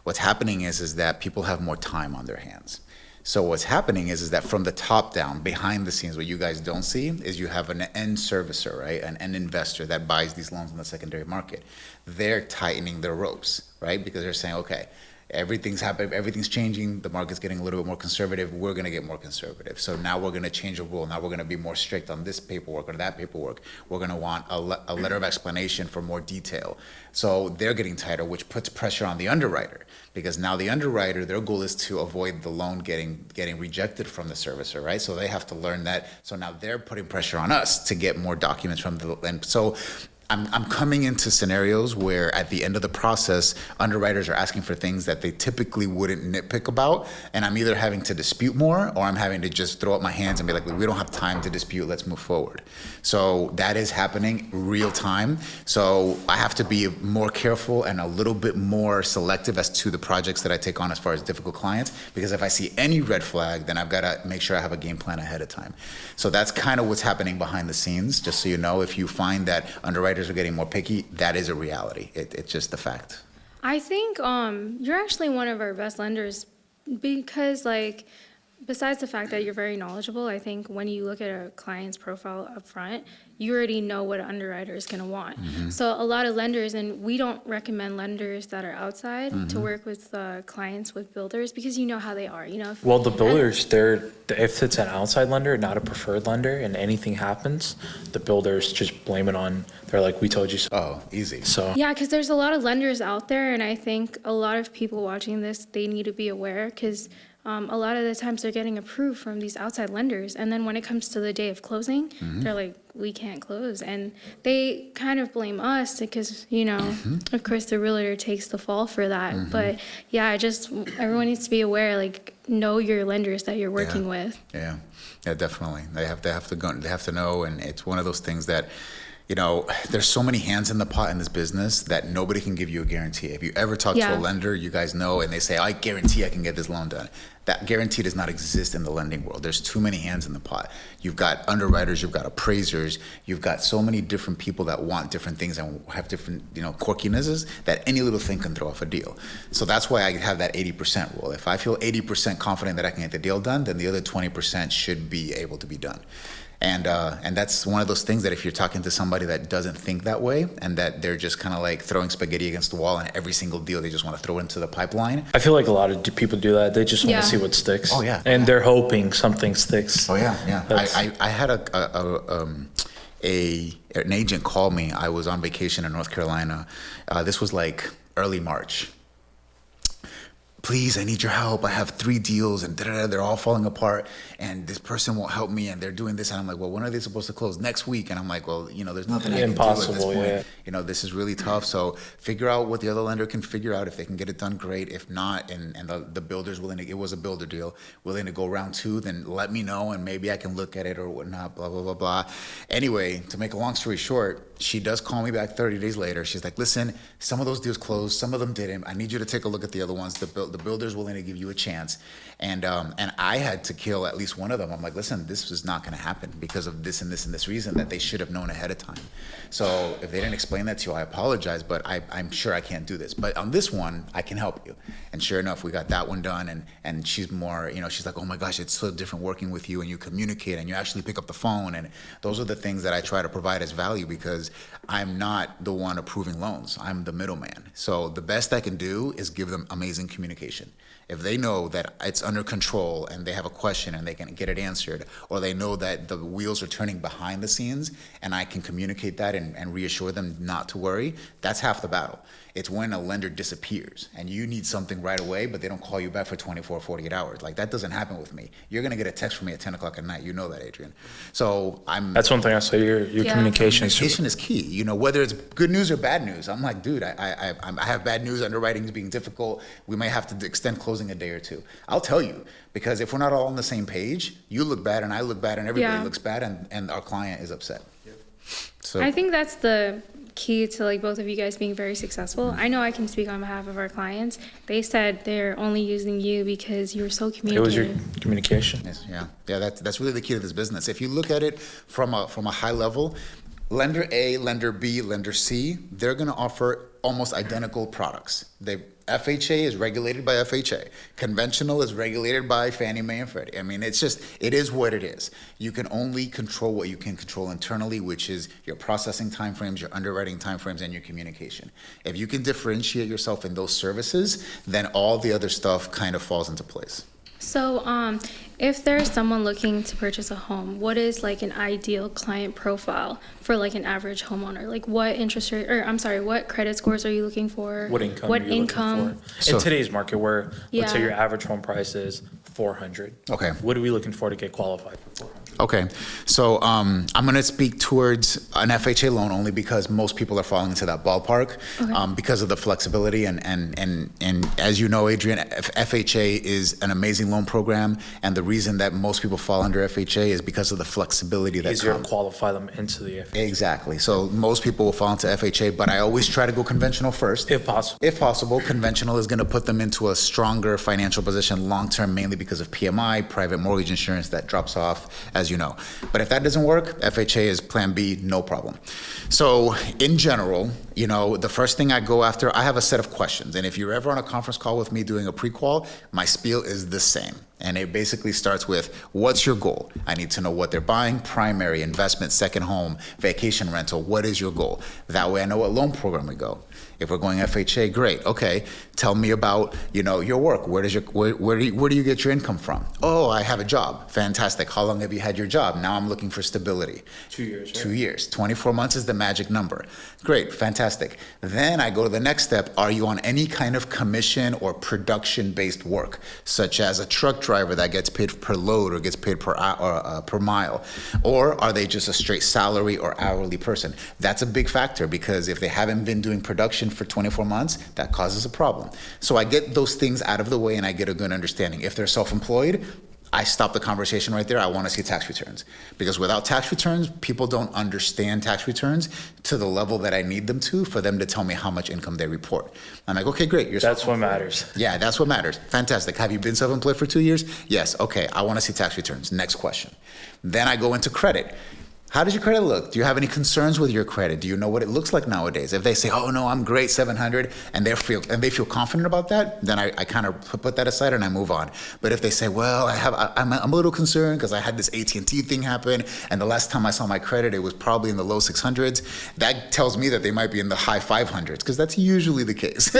What's happening is that people have more time on their hands. So what's happening is that from the top down, behind the scenes, what you guys don't see is you have an end servicer, right? An end investor that buys these loans in the secondary market. They're tightening their ropes, right? Because they're saying, okay, everything's happening, everything's changing, the market's getting a little bit more conservative, we're gonna get more conservative. So now we're gonna change a rule, now we're gonna be more strict on this paperwork or that paperwork. We're gonna want a letter of explanation for more detail. So they're getting tighter, which puts pressure on the underwriter. Because now the underwriter, their goal is to avoid the loan getting rejected from the servicer, right? So they have to learn that. So now they're putting pressure on us to get more documents from the, and so I'm coming into scenarios where at the end of the process, underwriters are asking for things that they typically wouldn't nitpick about, and I'm either having to dispute more or I'm having to just throw up my hands and be like, we don't have time to dispute, let's move forward. So that is happening real time. So I have to be more careful and a little bit more selective as to the projects that I take on as far as difficult clients, because if I see any red flag, then I've got to make sure I have a game plan ahead of time. So that's kind of what's happening behind the scenes, just so you know. If you find that underwriters are getting more picky, that is a reality. It's just the fact. I think you're actually one of our best lenders because, like, besides the fact that you're very knowledgeable, I think when you look at a client's profile up front, you already know what an underwriter is going to want. So a lot of lenders, and we don't recommend lenders that are outside to work with clients with builders because you know how they are. You know. Well, the builders, if it's an outside lender, not a preferred lender, and anything happens, the builders just blame it on. They're like, "We told you so." Oh, easy. So Yeah, because there's a lot of lenders out there, and I think a lot of people watching this, they need to be aware because a lot of the times they're getting approved from these outside lenders, and then when it comes to the day of closing, they're like, we can't close, and they kind of blame us because, you know, of course the realtor takes the fall for that. But yeah, everyone needs to be aware, like, know your lenders that you're working with. Yeah, definitely. They have to go. They have to know, and it's one of those things that, you know, there's so many hands in the pot in this business that nobody can give you a guarantee. If you ever talk to a lender, you guys know, and they say, I guarantee I can get this loan done. That guarantee does not exist in the lending world. There's too many hands in the pot. You've got underwriters, you've got appraisers, you've got so many different people that want different things and have different, you know, quirkinesses that any little thing can throw off a deal. So that's why I have that 80% rule. If I feel 80% confident that I can get the deal done, then the other 20% should be able to be done. And that's one of those things that if you're talking to somebody that doesn't think that way and that they're just kind of like throwing spaghetti against the wall and every single deal they just want to throw into the pipeline. I feel like a lot of people do that. They just want to see what sticks. Oh, yeah. And they're hoping something sticks. Oh yeah. I had an agent call me. I was on vacation in North Carolina. This was like early March. Please, I need your help. I have 3 deals and they're all falling apart and this person won't help me and they're doing this. And I'm like, well, when are they supposed to close? Next week. And I'm like, well, you know, there's nothing I can do at this point. Yeah. You know, this is really tough. So figure out what the other lender can figure out. If they can get it done, great. If not, and the builder's willing to, it was a builder deal, willing to go round 2, then let me know and maybe I can look at it or whatnot, blah, blah, blah, blah. Anyway, to make a long story short, she does call me back 30 days later. She's like, listen, some of those deals closed, some of them didn't. I need you to take a look at the other ones. The builder's willing to give you a chance. And I had to kill at least one of them. I'm like, listen, this is not going to happen because of this and this and this reason that they should have known ahead of time. So if they didn't explain that to you, I apologize, but I'm sure I can't do this. But on this one, I can help you. And sure enough, we got that one done. And she's more, she's like, oh my gosh, it's so different working with you, and you communicate and you actually pick up the phone. And those are the things that I try to provide as value, because I'm not the one approving loans. I'm the middleman. So the best I can do is give them amazing communication. If they know that it's under control and they have a question and they can get it answered, or they know that the wheels are turning behind the scenes and I can communicate that and reassure them not to worry, that's half the battle. It's when a lender disappears and you need something right away, but they don't call you back for 24 or 48 hours. Like, that doesn't happen with me. You're going to get a text from me at 10 o'clock at night. You know that, Adrian. So That's one thing I say, your communication is key. Whether it's good news or bad news. I'm like, dude, I have bad news. Underwriting is being difficult. We may have to extend closing a day or two. I'll tell you, because if we're not all on the same page, you look bad and I look bad and everybody looks bad, and our client is upset. So I think that's the key to like both of you guys being very successful. I know I can speak on behalf of our clients. They said they're only using you because you were so communicative. It was your communication. Yes, yeah. That's really the key to this business. If you look at it from a high level, lender A, lender B, lender C, they're going to offer almost identical products. FHA is regulated by FHA. Conventional is regulated by Fannie Mae and Freddie. I mean, it is what it is. You can only control what you can control internally, which is your processing timeframes, your underwriting timeframes, and your communication. If you can differentiate yourself in those services, then all the other stuff kind of falls into place. So, if there's someone looking to purchase a home, what is like an ideal client profile for like an average homeowner? Like, what interest rate, what credit scores are you looking for? What income are you looking for? In today's market, where let's say your average home price is $400. Okay. What are we looking for to get qualified for $400? Okay, so I'm going to speak towards an FHA loan only because most people are falling into that ballpark, because of the flexibility and as you know, Adrian, FHA is an amazing loan program, and the reason that most people fall under FHA is because of the flexibility that easier to qualify them into the FHA. Exactly. So most people will fall into FHA, but I always try to go conventional first. If possible. If possible, conventional is going to put them into a stronger financial position long term, mainly because of PMI, private mortgage insurance that drops off, as you know. But if that doesn't work, FHA is plan B, no problem. So in general, the first thing I go after, I have a set of questions. And if you're ever on a conference call with me doing a pre-qual, my spiel is the same. And it basically starts with, what's your goal? I need to know what they're buying, primary, investment, second home, vacation rental. What is your goal? That way I know what loan program we go. If we're going FHA, great. Okay, tell me about your work. Where do you get your income from? Oh, I have a job. Fantastic. How long have you had your job? Now I'm looking for stability. 2 years. Right? 2 years. 24 months is the magic number. Great, fantastic. Then I go to the next step. Are you on any kind of commission or production-based work, such as a truck driver that gets paid per load or gets paid per mile, or are they just a straight salary or hourly person? That's a big factor, because if they haven't been doing production for 24 months, that causes a problem. So I get those things out of the way and I get a good understanding. If they're self-employed, I stop the conversation right there. I want to see tax returns, because without tax returns, people don't understand tax returns to the level that I need them to for them to tell me how much income they report. I'm like, okay, great. That's what matters. Yeah, that's what matters. Fantastic. Have you been self-employed for 2 years? Yes. Okay. I want to see tax returns. Next question. Then I go into credit. How does your credit look? Do you have any concerns with your credit? Do you know what it looks like nowadays? If they say, oh no, I'm great, 700, and they feel confident about that, then I kind of put that aside and I move on. But if they say, well, I'm a little concerned because I had this AT&T thing happen, and the last time I saw my credit, it was probably in the low 600s, that tells me that they might be in the high 500s, because that's usually the case.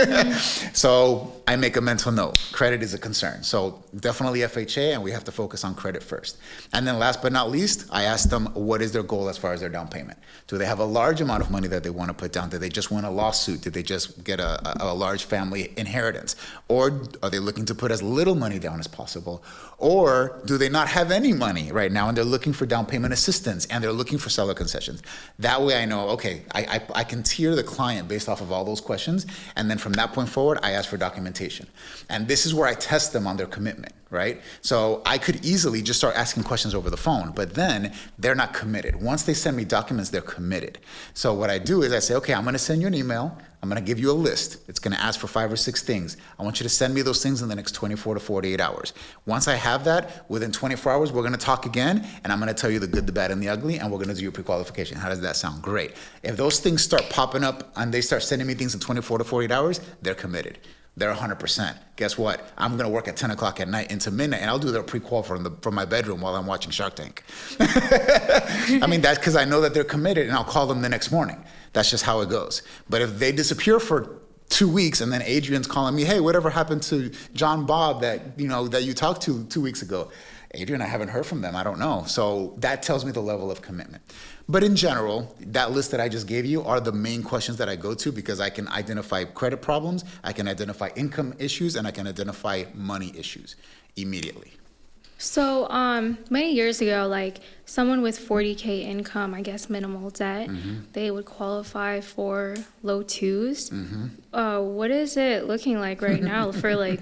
So I make a mental note. Credit is a concern. So definitely FHA, and we have to focus on credit first. And then last but not least, I ask them, what is their goal as far as their down payment? Do they have a large amount of money that they want to put down? Did they just win a lawsuit? Did they just get a large family inheritance? Or are they looking to put as little money down as possible? Or do they not have any money right now and they're looking for down payment assistance and they're looking for seller concessions? That way I know, okay, I can tier the client based off of all those questions, and then from that point forward, I ask for documentation. And this is where I test them on their commitment. right? So I could easily just start asking questions over the phone, but then they're not committed. Once they send me documents, they're committed. So what I do is I say, okay, I'm gonna send you an email. I'm gonna give you a list. It's gonna ask for 5 or 6 things. I want you to send me those things in the next 24 to 48 hours. Once I have that, within 24 hours, we're gonna talk again, and I'm gonna tell you the good, the bad, and the ugly, and we're gonna do your pre-qualification. How does that sound? Great. If those things start popping up and they start sending me things in 24 to 48 hours, they're committed. They're 100%. Guess what? I'm gonna work at 10 o'clock at night into midnight, and I'll do their pre-qual from my bedroom while I'm watching Shark Tank. I mean, that's because I know that they're committed, and I'll call them the next morning. That's just how it goes. But if they disappear for 2 weeks, and then Adrian's calling me, hey, whatever happened to John Bob that you talked to 2 weeks ago? Adrian, I haven't heard from them. I don't know. So that tells me the level of commitment. But in general, that list that I just gave you are the main questions that I go to because I can identify credit problems, I can identify income issues, and I can identify money issues immediately. So, many years ago, like someone with 40K income, I guess minimal debt, they would qualify for low twos. What is it looking like right now for like,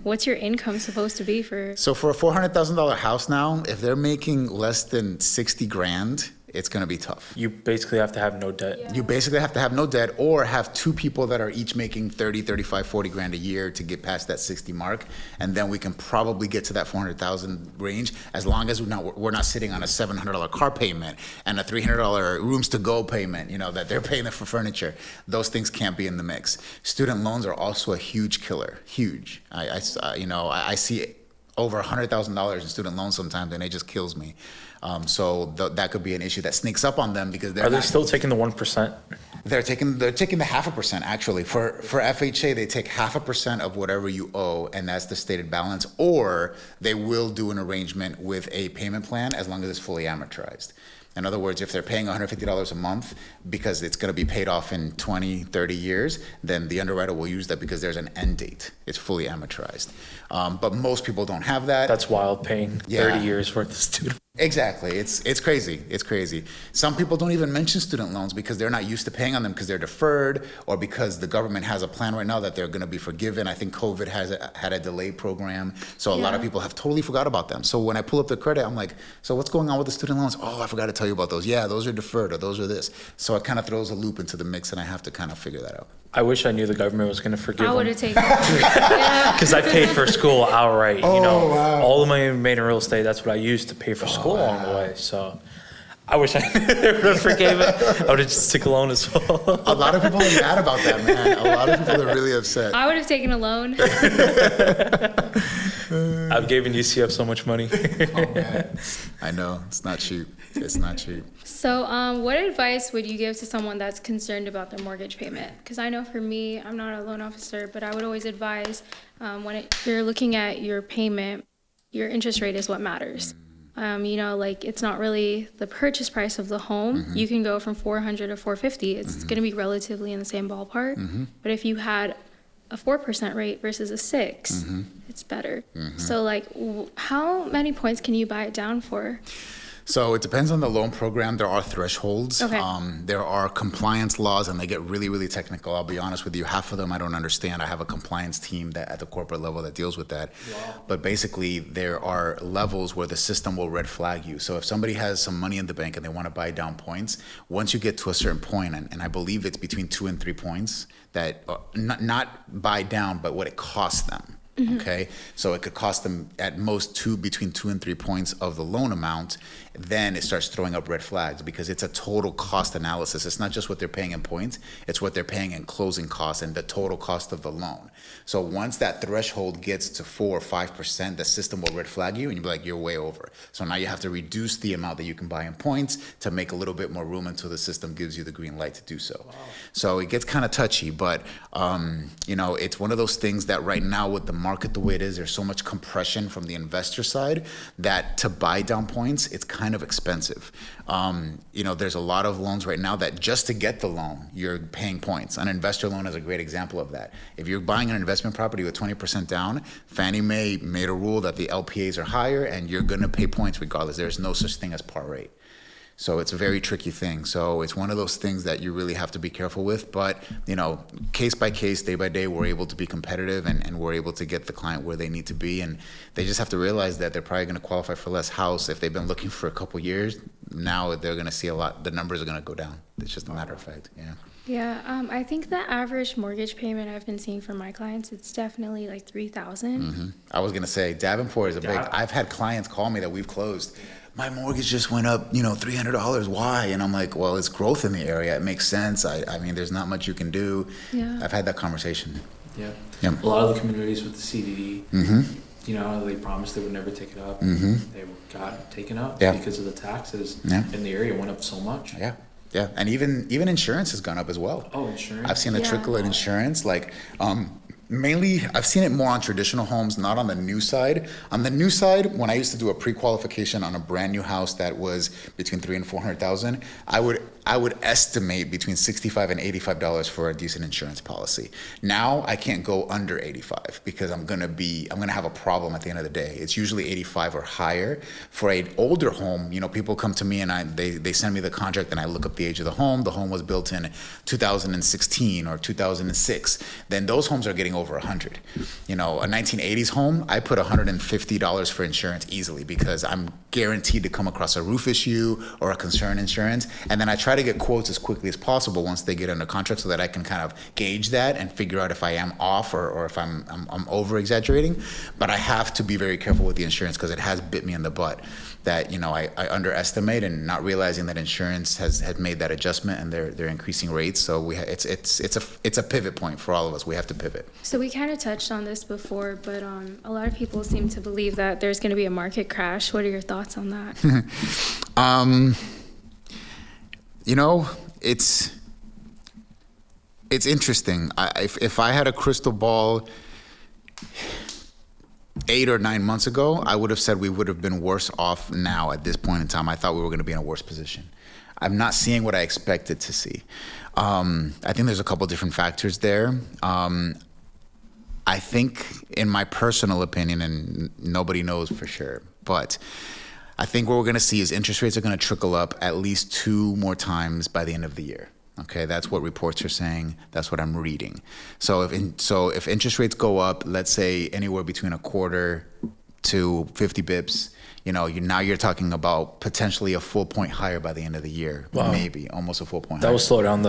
what's your income supposed to be for? So for a $400,000 house now, if they're making less than 60 grand, it's going to be tough. You basically have to have no debt. Yeah. You basically have to have no debt or have 2 people that are each making 30, 35, 40 grand a year to get past that 60 mark. And then we can probably get to that 400,000 range as long as we're not sitting on a $700 car payment and a $300 rooms to go payment, that they're paying for furniture. Those things can't be in the mix. Student loans are also a huge killer, huge. I see over $100,000 in student loans sometimes, and it just kills me. So that could be an issue that sneaks up on them because Are they still taking the 1%? They're taking the 0.5% actually. For FHA, they take 0.5% of whatever you owe, and that's the stated balance. Or they will do an arrangement with a payment plan as long as it's fully amortized. In other words, if they're paying $150 a month because it's going to be paid off in 20, 30 years, then the underwriter will use that because there's an end date. It's fully amortized. But most people don't have that. That's wild, paying 30 years worth of student. Exactly. It's crazy. It's crazy. Some people don't even mention student loans because they're not used to paying on them because they're deferred or because the government has a plan right now that they're going to be forgiven. I think COVID had a delay program. So a lot of people have totally forgot about them. So when I pull up the credit, I'm like, so what's going on with the student loans? Oh, I forgot to tell you about those. Yeah, those are deferred or those are this. So it kind of throws a loop into the mix and I have to kind of figure that out. I wish I knew the government was going to forgive them. I would have taken it. Because I paid for school outright. Oh, wow. All of my made in real estate, that's what I used to pay for school along the way. So I wish I would have forgave it. I would have just took a loan as well. A lot of people are mad about that, man. A lot of people are really upset. I would have taken a loan. I've given UCF so much money. Oh, man. I know. It's not cheap. It's not cheap. So, what advice would you give to someone that's concerned about their mortgage payment? Because I know for me, I'm not a loan officer, but I would always advise you're looking at your payment, your interest rate is what matters. It's not really the purchase price of the home. You can go from 400 to 450. It's going to be relatively in the same ballpark. But if you had a 4% rate versus a 6, it's better. So, how many points can you buy it down for? So it depends on the loan program. There are thresholds. Okay. There are compliance laws, and they get really, really technical. I'll be honest with you. Half of them I don't understand. I have a compliance team that at the corporate level that deals with that. Wow. But basically, there are levels where the system will red flag you. So if somebody has some money in the bank and they want to buy down points, once you get to a certain point, and I believe it's between 2 and 3 points, that not buy down, but what it costs them. Okay, so it could cost them at most between 2 and 3 points of the loan amount. Then it starts throwing up red flags because it's a total cost analysis. It's not just what they're paying in points, it's what they're paying in closing costs and the total cost of the loan. So once that threshold gets to 4 or 5%, the system will red flag you and you'll be like, you're way over. So now you have to reduce the amount that you can buy in points to make a little bit more room until the system gives you the green light to do so. Wow. So it gets kind of touchy, but it's one of those things that right now with the market the way it is, there's so much compression from the investor side that to buy down points, it's kind of expensive. There's a lot of loans right now that just to get the loan, you're paying points. An investor loan is a great example of that. If you're buying an investment property with 20% down, Fannie Mae made a rule that the LPAs are higher and you're going to pay points regardless. There's no such thing as par rate. So it's a very tricky thing. So it's one of those things that you really have to be careful with. But, case by case, day by day, we're able to be competitive and we're able to get the client where they need to be. And they just have to realize that they're probably going to qualify for less house. If they've been looking for a couple years, now they're going to see the numbers are going to go down. It's just a matter of fact. Yeah. Yeah, I think the average mortgage payment I've been seeing from my clients, it's definitely like $3,000. I was going to say Davenport is I've had clients call me that we've closed. My mortgage just went up, $300. Why? And I'm like, well, it's growth in the area. It makes sense. I mean, there's not much you can do. Yeah. I've had that conversation. Yeah. Yep. A lot of the communities with the CDD, they promised they would never take it up. They got taken up because of the taxes in the area went up so much. Yeah. Yeah. And even insurance has gone up as well. Oh, insurance. I've seen a trickle in insurance. Mainly, I've seen it more on traditional homes, not on the new side. On the new side, when I used to do a pre-qualification on a brand new house that was between $300,000 and $400,000, I would estimate between $65 and $85 for a decent insurance policy. Now I can't go under 85 because I'm gonna have a problem at the end of the day. It's usually 85 or higher. For an older home, people come to me and they send me the contract and I look up the age of the home. The home was built in 2016 or 2006. Then those homes are getting over 100. A 1980s home, I put $150 for insurance easily because I'm guaranteed to come across a roof issue or a concern insurance. And then I try to get quotes as quickly as possible once they get under contract so that I can kind of gauge that and figure out if I am off or if I'm over exaggerating. But I have to be very careful with the insurance because it has bit me in the butt that I underestimate and not realizing that insurance has made that adjustment and they're increasing rates. So it's a pivot point for all of us. We have to pivot. So we kind of touched on this before, but a lot of people seem to believe that there's going to be a market crash. What are your thoughts on that? It's interesting. If I had a crystal ball 8 or 9 months ago, I would have said we would have been worse off now at this point in time. I thought we were going to be in a worse position. I'm not seeing what I expected to see. I think there's a couple different factors there. I think, in my personal opinion, and nobody knows for sure, but I think what we're going to see is interest rates are going to trickle up at least 2 more times by the end of the year. Okay, that's what reports are saying. That's what I'm reading. So if interest rates go up, let's say anywhere between a quarter to 50 bips, now you're talking about potentially a full point higher by the end of the year. Wow. Maybe almost a full point higher. That will slow down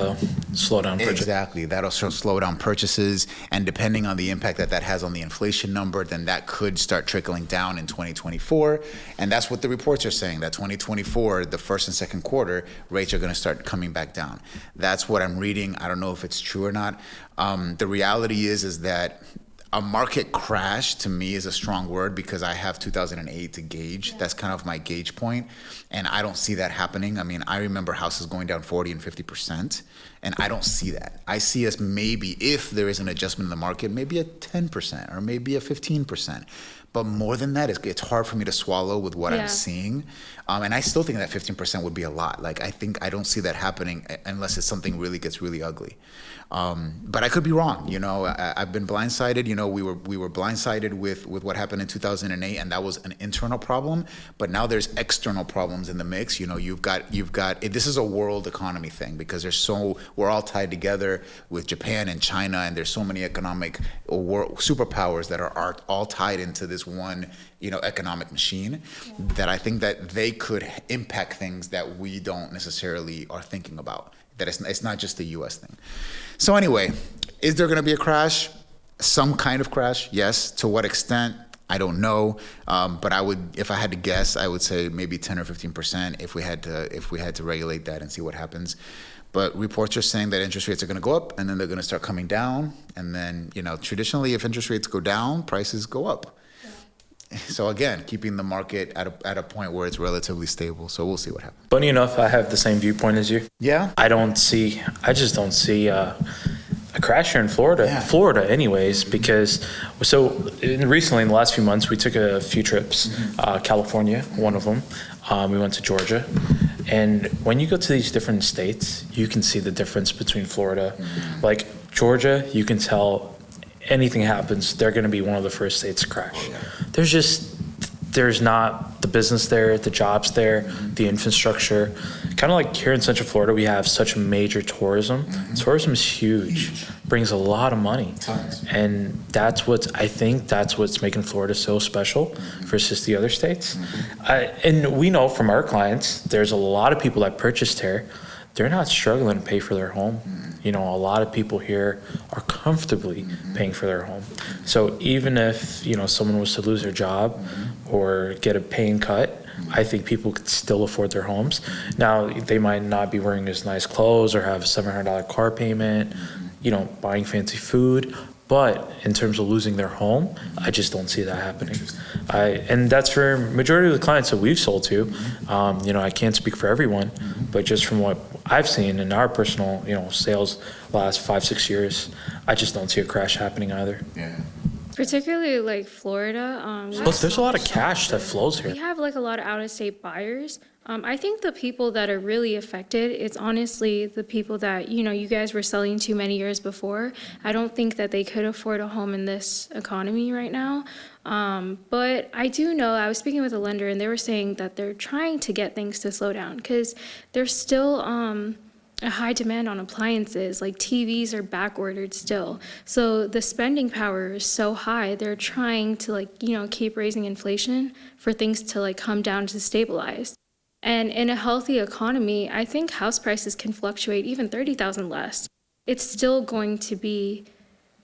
purchases. Exactly. That'll slow down purchases. And depending on the impact that has on the inflation number, then that could start trickling down in 2024. And that's what the reports are saying, that 2024, the first and second quarter, rates are going to start coming back down. That's what I'm reading. I don't know if it's true or not. The reality is that a market crash to me is a strong word because I have 2008 to gauge. That's kind of my gauge point, and I don't see that happening. I mean, I remember houses going down 40 and 50%, and I don't see that. I see us maybe, if there is an adjustment in the market, maybe a 10% or maybe a 15%. But more than that, it's hard for me to swallow with what I'm seeing. And I still think that 15% would be a lot. I don't see that happening unless it's something really gets really ugly. But I could be wrong. I've been blindsided. We were blindsided with what happened in 2008, and that was an internal problem. But now there's external problems in the mix. You've got. This is a world economy thing because we're all tied together with Japan and China, and there's so many economic superpowers that are all tied into this one economic machine that I think that they could impact things that we don't necessarily are thinking about. That it's not just a U.S. thing. So anyway, is there going to be a crash? Some kind of crash, yes. To what extent? I don't know. But if I had to guess, I would say maybe 10 or 15% if we had to regulate that and see what happens. But reports are saying that interest rates are going to go up and then they're going to start coming down. And then, traditionally, if interest rates go down, prices go up. So again, keeping the market at a point where it's relatively stable. So we'll see what happens. Funny enough, I have the same viewpoint as you. Yeah? I just don't see a crash here in Florida. Yeah. Florida anyways, because recently in the last few months, we took a few trips. California, one of them. We went to Georgia. And when you go to these different states, you can see the difference between Florida. Like Georgia, you can tell anything happens, they're going to be one of the first states to crash. There's not the business there, the jobs there, the infrastructure. kind of like here in Central Florida, we have such major tourism. Tourism is huge, brings a lot of money. And I think that's what's making Florida so special versus the other states. And we know from our clients, there's a lot of people that purchased here. They're not struggling to pay for their home. You know, a lot of people here are comfortably paying for their home. So even if, you know, someone was to lose their job or get a paying cut, I think people could still afford their homes. Now, they might not be wearing as nice clothes or have a $700 car payment, you know, buying fancy food. But in terms of losing their home, I just don't see that happening. And that's for majority of the clients that we've sold to. You know, I can't speak for everyone, but just from what I've seen in our personal, you know, sales last 5-6 years, I just don't see a crash happening either. Yeah. Particularly like Florida. Plus, there's a lot of cash that flows here. We have like a lot of out-of-state buyers. I think the people that are really affected, it's honestly the people that, you know, you guys were selling to many years before. I don't think that they could afford a home in this economy right now. But I do know, I was speaking with a lender and they were saying that they're trying to get things to slow down because there's still a high demand on appliances. Like TVs are back ordered still. So the spending power is so high. They're trying to, like, you know, keep raising inflation for things to like come down to stabilize. And in a healthy economy, I think house prices can fluctuate even 30,000 less. It's still going to be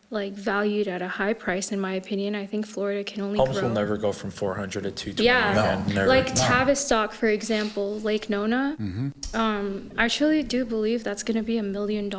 like valued at a high price, in my opinion. I think Florida can only Homes grow. will never go from 400 to 220 Yeah, again. Never. like Tavistock, for example, Lake Nona. I truly do believe that's going to be $1 million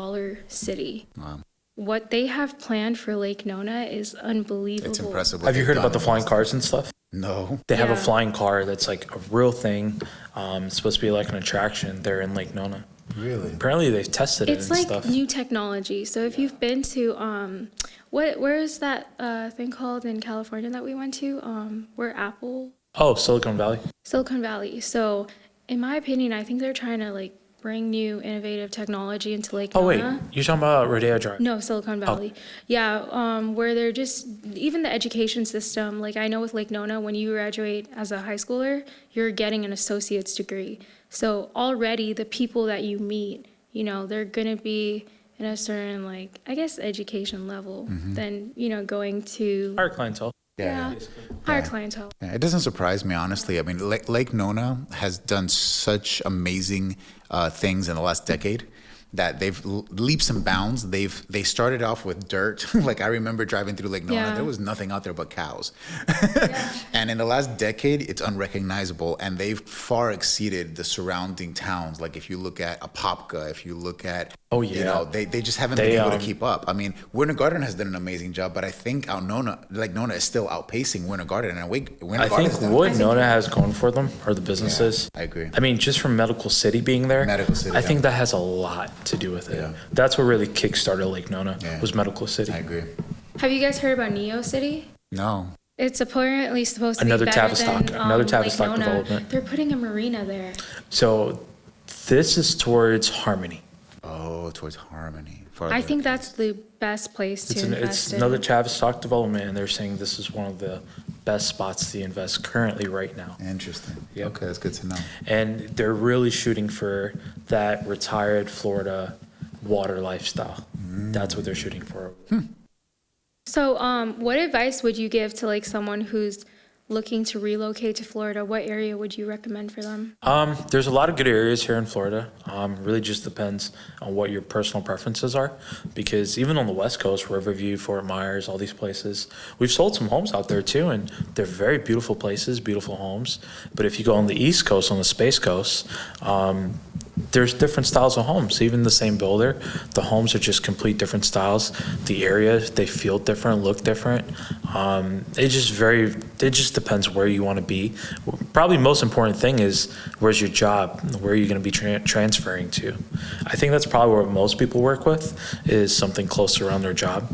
city. Wow. What they have planned for Lake Nona is unbelievable. It's impressive. Have you heard about the flying cars and stuff? No. They have a Yeah. flying car that's like a real thing. It's supposed to be like an attraction there in Lake Nona. Really? Apparently they've tested it It's and like stuff. new technology. So if you've been to where is that thing called in California that we went to? Where Apple Oh, Silicon Valley. Silicon Valley. So in my opinion, I think they're trying to like bring new innovative technology into Lake Oh wait, Nona. you're talking about Rodeo Drive? No, Silicon Valley. Yeah, where they're just, even the education system, like I know with Lake Nona, when you graduate as a high schooler, you're getting an associate's degree. So already the people that you meet, you know, they're going to be in a certain, like, I guess, education level than, you know, going to, Our clientele. higher clientele. Yeah, it doesn't surprise me, honestly. I mean, Lake Nona has done such amazing things in the last decade that they've leaps and bounds. They started off with dirt. Like I remember driving through Lake Nona, there was nothing out there but cows. And in the last decade, it's unrecognizable, and they've far exceeded the surrounding towns. Like if you look at Apopka, if you look at, you know, they just haven't been able to keep up. I mean, Winter Garden has done an amazing job, but I think Lake Nona is still outpacing Winter Garden. And I think what Nona has going for them are the businesses. I agree. I mean, just from Medical City being there, I think that has a lot to do with it. Yeah. That's what really kickstarted Lake Nona was Medical City. I agree. Have you guys heard about Neo City? No. It's apparently supposed to Another be better Tavistock, than another Lake Tavistock Nona. development. They're putting a marina there. So this is towards Harmony. Oh, towards Harmony. I think that's the best place to invest It's in. another Tavistock development, and they're saying this is one of the best spots to invest currently right now. Interesting. Yep. Okay, that's good to know. And they're really shooting for that retired Florida water lifestyle. That's what they're shooting for. So, what advice would you give to like someone who's looking to relocate to Florida? What area would you recommend for them? There's a lot of good areas here in Florida. Really just depends on what your personal preferences are. Because even on the West Coast, Riverview, Fort Myers, all these places, we've sold some homes out there too, and they're very beautiful places, beautiful homes. But if you go on the East Coast, on the Space Coast, there's different styles of homes. Even the same builder, the homes are just complete different styles. The area, they feel different, look different. It just depends where you want to be. Probably most important thing is where's your job? Where are you going to be transferring to? I think that's probably what most people work with is something close around their job.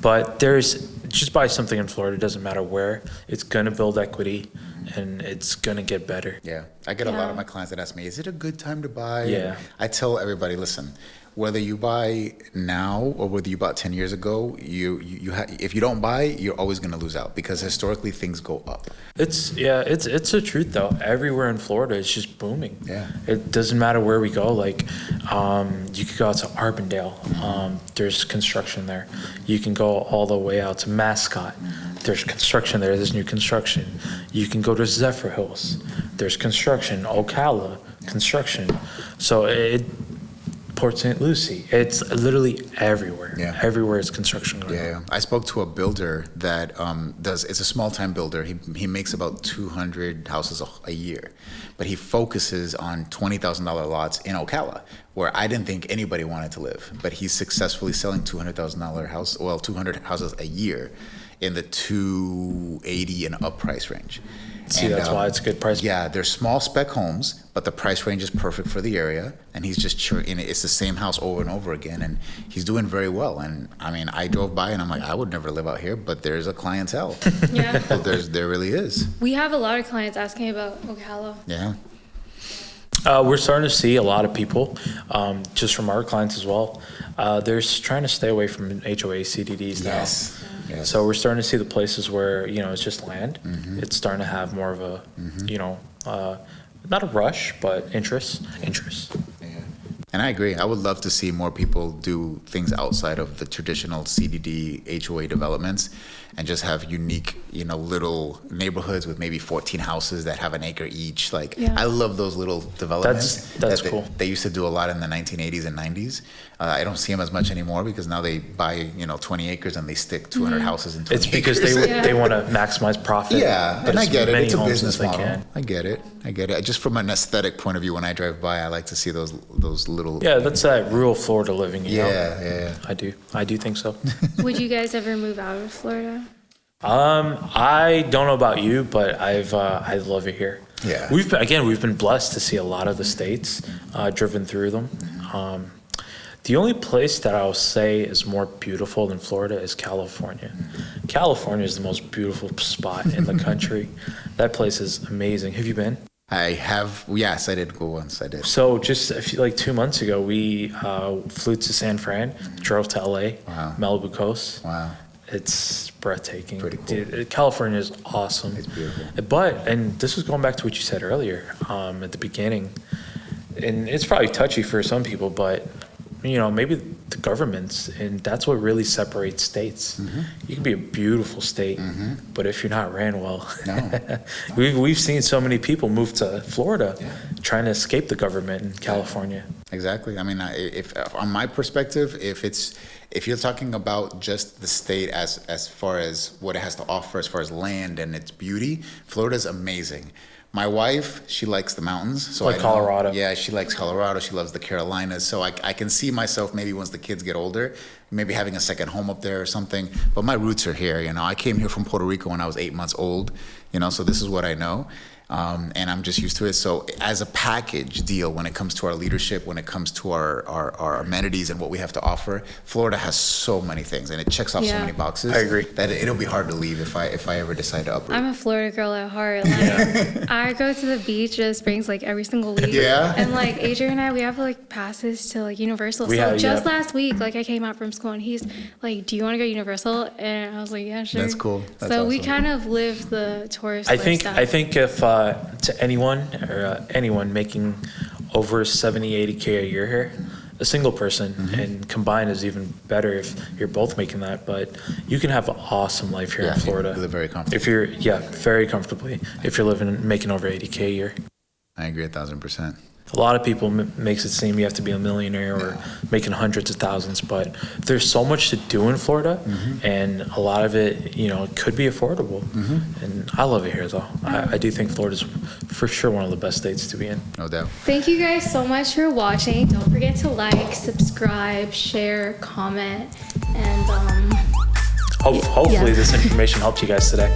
But just buy something in Florida, doesn't matter where. It's going to build equity and it's going to get better. Yeah. I get a lot of my clients that ask me, is it a good time to buy? Yeah. And I tell everybody, listen, whether you buy now or whether you bought 10 years ago, if you don't buy, you're always going to lose out because historically things go up. It's the truth though. Everywhere in Florida, it's just booming. Yeah. It doesn't matter where we go. Like, you could go out to Arbondale. There's construction there. You can go all the way out to Mascot. There's construction there. There's new construction. You can go to Zephyr Hills. There's construction. Ocala, construction. So Port St. Lucie. It's literally everywhere. Yeah. Everywhere is construction going on. Yeah. I spoke to a builder that it's a small time builder. He makes about 200 houses a year, but he focuses on $20,000 lots in Ocala, where I didn't think anybody wanted to live, but he's successfully selling $200,000 200 houses a year in the 280 and up price range. See, that's why it's a good price. Yeah, they're small spec homes, but the price range is perfect for the area, and he's just it's the same house over and over again, and he's doing very well. And I mean, I drove by and I'm like, I would never live out here, but there's a clientele. Yeah. There really is. We have a lot of clients asking about Ocala. Yeah. We're starting to see a lot of people, just from our clients as well. They're trying to stay away from HOA CDDs now. Yes. Yes. So we're starting to see the places where, it's just land. It's starting to have more of a, not a rush, but interest. Yeah. And I agree. I would love to see more people do things outside of the traditional CDD HOA developments and just have unique, little neighborhoods with maybe 14 houses that have an acre each. Like, yeah. I love those little developments. That's cool. They used to do a lot in the 1980s and 90s. I don't see them as much anymore because now they buy, 20 acres and they stick 200 houses in 20 It's because acres. they want to maximize profit. Yeah, and I get it. It's a business homes as model. I get it. Just from an aesthetic point of view, when I drive by, I like to see those little. Yeah, that's that rural Florida living. You know? Yeah. I do think so. Would you guys ever move out of Florida? I don't know about you, but I love it here. Yeah. We've been blessed to see a lot of the states, driven through them. The only place that I'll say is more beautiful than Florida is California. California is the most beautiful spot in the country. That place is amazing. Have you been? I have. Yes, I did go once. I did. So just 2 months ago, we flew to San Fran, drove to LA, Wow. Malibu Coast. Wow. It's breathtaking. Pretty cool. Dude, California is awesome. It's beautiful. And this was going back to what you said earlier, at the beginning, and it's probably touchy for some people, but maybe the governments, and that's what really separates states. You can be a beautiful state, but if you're not ran well, No. we've seen so many people move to Florida, trying to escape the government in California. Exactly. I mean, if on my perspective, if you're talking about just the state as far as what it has to offer, as far as land and its beauty, Florida's amazing. My wife, she likes the mountains. So Like Colorado. Yeah, she likes Colorado. She loves the Carolinas. So I can see myself maybe once the kids get older, maybe having a second home up there or something. But my roots are here. I came here from Puerto Rico when I was 8 months old. So this is what I know. And I'm just used to it. So as a package deal, when it comes to our leadership, when it comes to our amenities and what we have to offer, Florida has so many things, and it checks off so many boxes. I agree. That it'll be hard to leave if I ever decide to uproot. I'm a Florida girl at heart. I go to the beach in the springs every single week. Yeah. And Adrian and I, we have passes to Universal. Last week, I came out from school and he's like, "Do you want to go Universal?" And I was like, "Yeah, sure." That's cool. That's so awesome. we kind of live the tourist I lifestyle. think if to anyone making over 70, 80K a year here, a single person, and combined is even better if you're both making that. But you can have an awesome life here in Florida. You live very comfortably. If you're very comfortably. If you're making over 80K a year. I agree 1,000%. A lot of people makes it seem you have to be a millionaire or making hundreds of thousands, but there's so much to do in Florida, and a lot of it, could be affordable. And I love it here, though. I do think Florida's for sure one of the best states to be in. No doubt. Thank you guys so much for watching. Don't forget to like, subscribe, share, comment, and Hopefully this information helped you guys today.